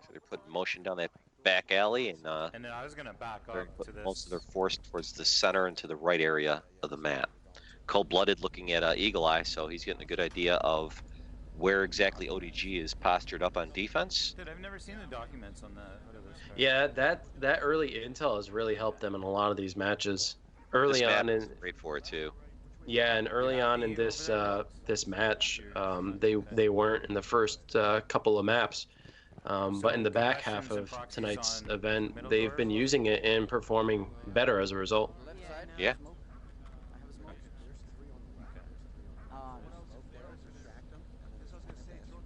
So they're putting motion down that back alley, and then I was gonna back they're up to putting this. most of their force towards the center and to the right area of the map. Cold-blooded looking at Eagle Eye, so he's getting a good idea of where exactly ODG is postured up on defense. Dude, I've never seen the documents on that. What are those cards? Yeah, that early intel has really helped them in a lot of these matches. Early This on map in is great for it too. yeah, and early on in this this match, they weren't in the first couple of maps. But in the back half of tonight's event, they've been using it and performing better as a result. Yeah.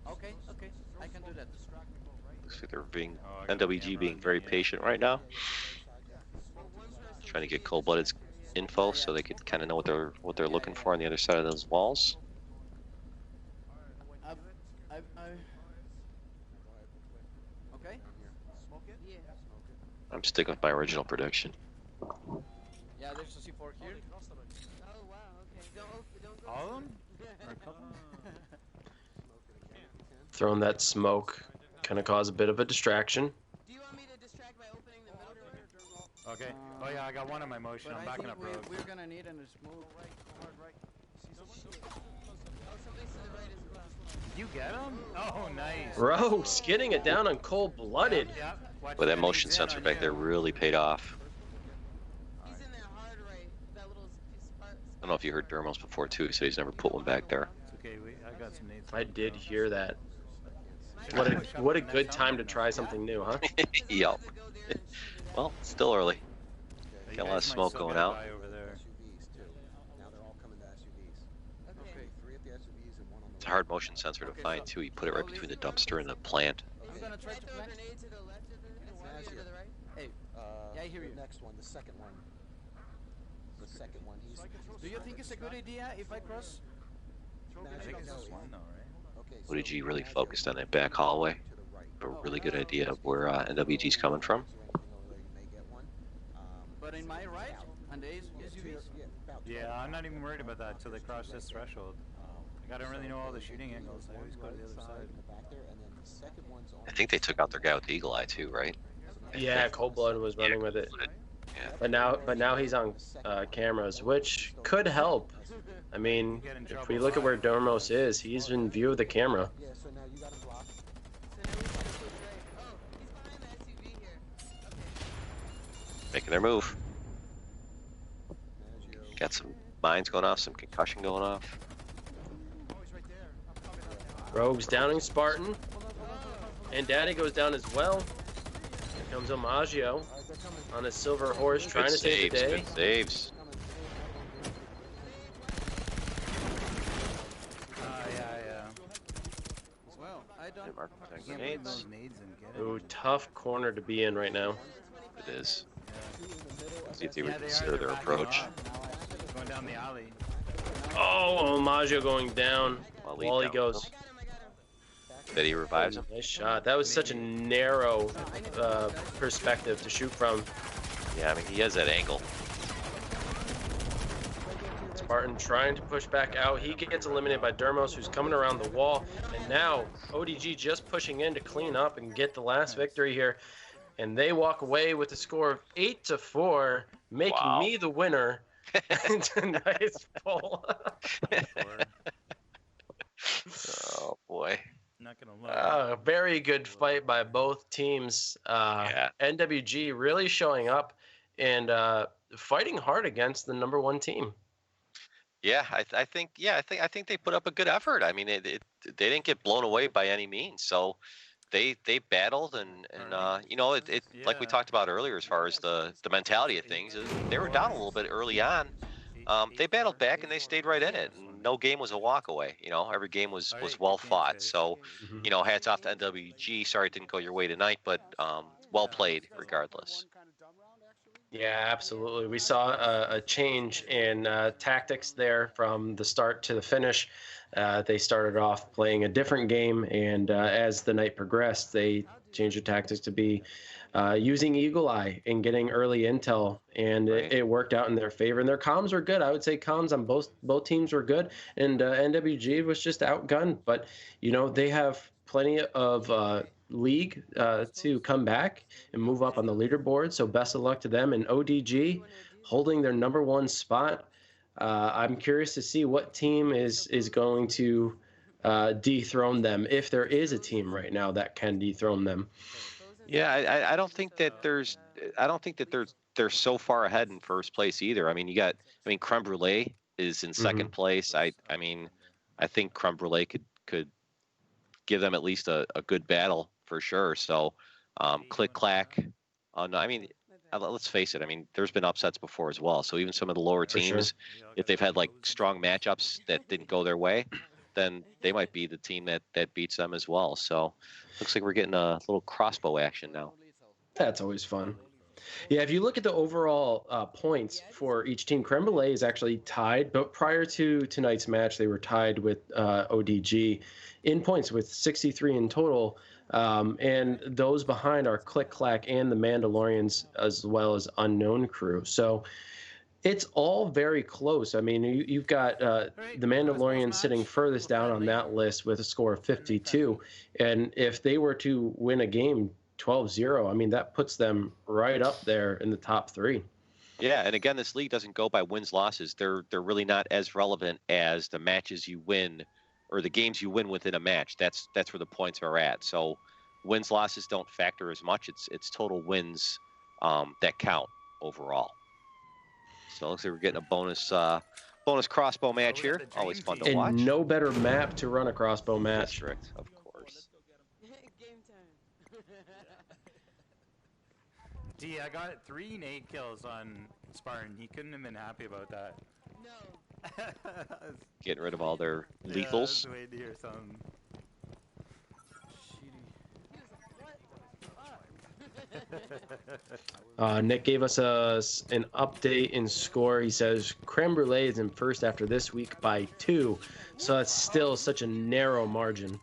Okay, okay, I can do that. Looks like they're being NWG being very patient right now, trying to get cold-blooded's info so they could kind of know what they're looking for on the other side of those walls. Okay. Yeah. I'm sticking with my original prediction. Yeah, there's a C4 here. Oh wow. Okay. Don't go. All of them? Throwing that smoke kind of cause a bit of a distraction. Do you want me to distract by opening the middle door? Okay. Oh yeah, I got one on my motion. I'm backing up road. We're gonna need a smoke. Did you get him? Oh, nice. Rose getting it down on cold-blooded. Yeah. Watch But that that, motion he's in sensor on back you. there really paid off. He's in that hard right. That little spot. I don't know if you heard Dermos before too. He said he's never put one back there. It's okay. I got some nades. I did hear that. What a good time to try something new, huh? Yup. Well, it's still early. Got a lot of smoke going out. Over there. SUVs too. Now they're all coming to SUVs. Okay. 3 at the SUVs and 1 on the It's a hard motion sensor to find too. You put it right between the dumpster and the plant. I'm gonna try to Throw a plant. grenade to the left of the SUV or to the right? Hey, yeah, I hear you. The next one, the second one. The second one, he's... Do you think it's a good idea if I cross? I think it's just one though, right? Okay, ODG really focused on that back hallway. A really good idea of where NWG's coming from. But in my right, and the SUVs? Yeah, I'm not even worried about that till they cross this threshold. Like, I don't really know all the shooting angles. I always go to the other side. I think they took out their guy with the eagle eye too, right? Yeah, cold-blood was running with it. Yeah. But now he's on cameras, which could help. I mean, if we look at where Dermos is, he's in view of the camera. Yeah, so now you got him blocked. So now we gotta push right. Oh, he's behind the SUV here. Okay. Making their move. Got some mines going off, some concussion going off. Rogue's downing Spartan. And Daddy goes down as well. Here comes Omaggio on his silver horse trying Good to save the saves, day. good saves. Yeah. Well, I don't. Mark I with can't grenades. put those nades and get it. Ooh, tough corner to be in right now. It is. See if they Yeah, reconsider they're their backing approach. up. Going down the alley. Oh, Omaggio going down. Wally Wally down. goes. Bet he revives him. Nice shot. That was such a narrow perspective to shoot from. Yeah, I mean, he has that angle. Spartan trying to push back out. He gets eliminated by Dermos, who's coming around the wall. And now ODG just pushing in to clean up and get the last victory here. And they walk away with a score of 8-4, making me the winner in tonight's poll. Oh boy. Not gonna lie. Very good fight by both teams. NWG really showing up and fighting hard against the #1 team. Yeah, I think they put up a good effort. I mean, they didn't get blown away by any means. So they battled and you know, it like we talked about earlier as far as the mentality of things is they were down a little bit early on. They battled back and they stayed right in it. And no game was a walk away. You know, every game was well fought. So, you know, hats off to NWG. Sorry it didn't go your way tonight, but well played regardless. Yeah, absolutely. We saw a change in tactics there from the start to the finish. They started off playing a different game, and as the night progressed, they changed their tactics to be using Eagle Eye and getting early intel, and Right. it worked out in their favor. And their comms were good. I would say comms on both teams were good, and NWG was just outgunned. But they have plenty of league to come back and move up on the leaderboard. So best of luck to them. And ODG holding their #1 spot. I'm curious to see what team is going to dethrone them, if there is a team right now that can dethrone them. Yeah, I don't think that they're so far ahead in first place either. I mean, Creme Brulee is in second place. I mean, I think Creme Brulee could give them at least a good battle for sure. So, Click Clack. No, I mean, let's face it. I mean, there's been upsets before as well. So even some of the lower For sure. teams, if they've had like strong matchups that didn't go their way, then they might be the team that beats them as well. So, looks like we're getting a little crossbow action now. That's always fun. Yeah, if you look at the overall points for each team, Creme Brulee is actually tied. But prior to tonight's match, they were tied with ODG in points with 63 in total. And those behind are Click Clack and the Mandalorians, as well as Unknown Crew. So it's all very close. I mean, you've got the Mandalorian sitting furthest down on that list with a score of 52. And if they were to win a game 12-0, I mean, that puts them right up there in the top 3. Yeah, and again, this league doesn't go by wins losses. They're really not as relevant as the matches you win or the games you win within a match. That's where the points are at. So wins losses don't factor as much. It's total wins that count overall. So it looks like we're getting a bonus crossbow match here. Always fun to watch. And no better map to run a crossbow match. District, of course. Game time. D, I got 3 nade kills on Spartan. He couldn't have been happy about that. No. Getting rid of all their Yeah, I lethals. was waiting to hear something. Nick gave us an update in score. He says Creme Brulee is in first after this week by 2. So that's still such a narrow margin.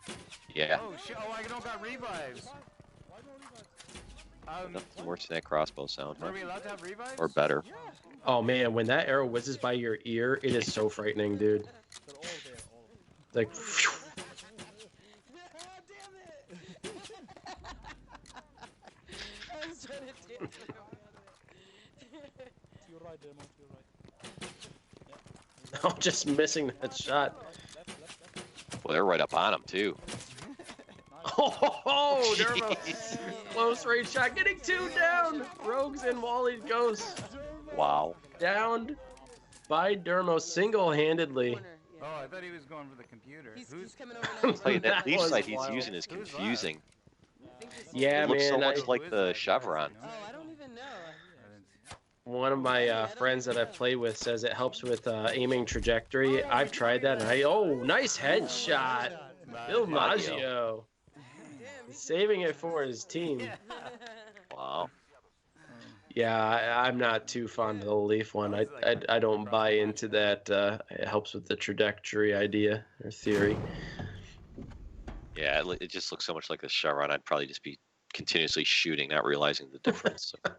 Yeah. Oh, shit. Oh, I don't got revives. Nothing worse than that crossbow sound. Are we allowed to have revives? Or better. Oh, man, when that arrow whizzes by your ear, it is so frightening, dude. Like, phew. I was trying to do it. To your right, Demo, to your right. I'm just missing that shot. Well, they're right up on him, too. Oh, Dermo. Close range shot, getting 2 down. Rogues and Wally's Ghost Wow. downed by Dermo single-handedly. Oh, I thought he was going for the computer. He's coming over now. Like, that leaf was sight he's wild. using is Who's that? confusing. Yeah, It looks so man. much like the chevron. Oh, I don't even know. One of my friends that I've played with says it helps with aiming trajectory. I've tried that, and nice headshot. Bill Maggio. Saving it for his team. Wow. Yeah, I'm not too fond of the Leaf one. I don't buy into that. It helps with the trajectory idea or theory. Yeah, it just looks so much like the chevron. I'd probably just be continuously shooting, not realizing the difference. So,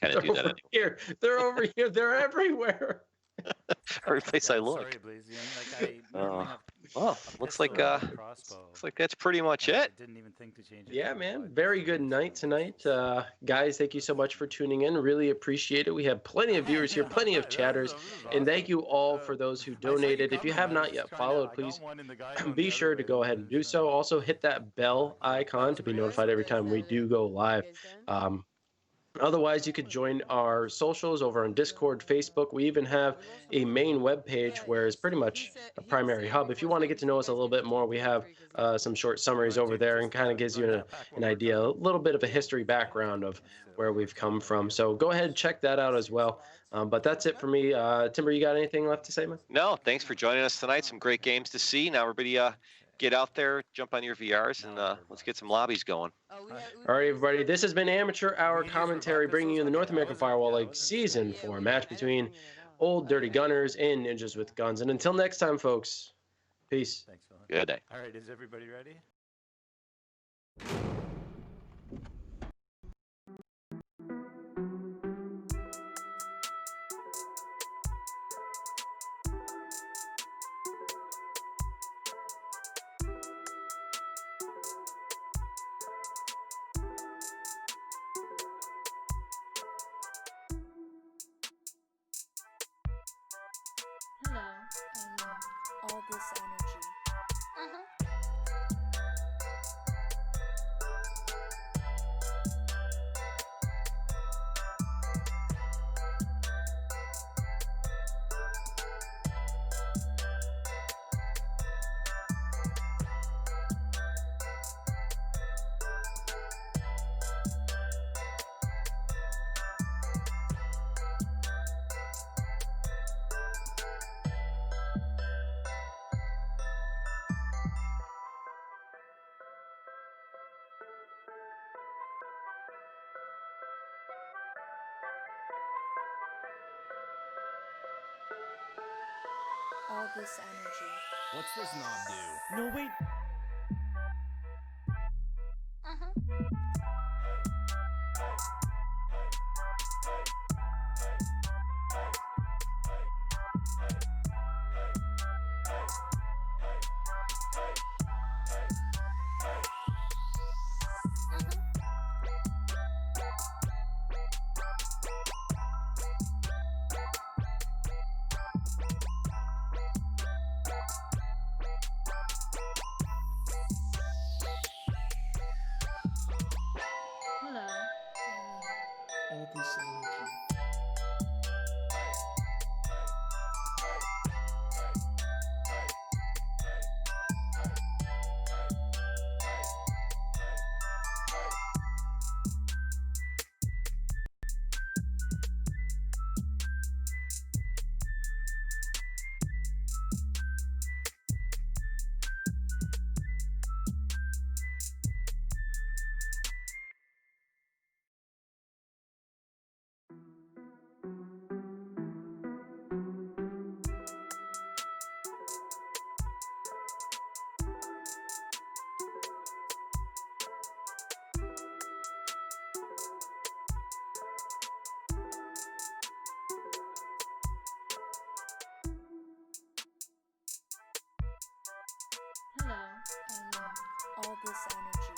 kind of do that anyway. Here, they're over here. They're everywhere. Every place I look. Sorry, Blazion. Like, I normally have Well, looks like crossbow. looks like that's pretty much it. I didn't even think to change it. Yeah, man. Very good night tonight. Guys, thank you so much for tuning in. Really appreciate it. We have plenty of viewers here, plenty of chatters. And thank you all for those who donated. If you have not yet followed, please be sure to go ahead and do so. Also, hit that bell icon to be notified every time we do go live. Otherwise, you could join our socials over on Discord, Facebook. We even have a main web page where it's pretty much a primary hub. If you want to get to know us a little bit more, we have some short summaries over there and kind of gives you an idea, a little bit of a history background of where we've come from. So go ahead and check that out as well. But that's it for me. Timber, you got anything left to say, man? No, thanks for joining us tonight. Some great games to see. Now everybody get out there, jump on your VRs, and let's get some lobbies going. Oh, All right, everybody. This has been Amateur Hour Commentary, bringing you the North American Firewall League Season 4 match between Old Dirty Gunners and Ninjas with Guns. And until next time, folks, peace. Thanks, Phil. Good day. All right, is everybody ready? Hello, I love all this energy. All this energy. What's this knob do? No, wait. Hello, I love all this energy. Hello, I love all this energy.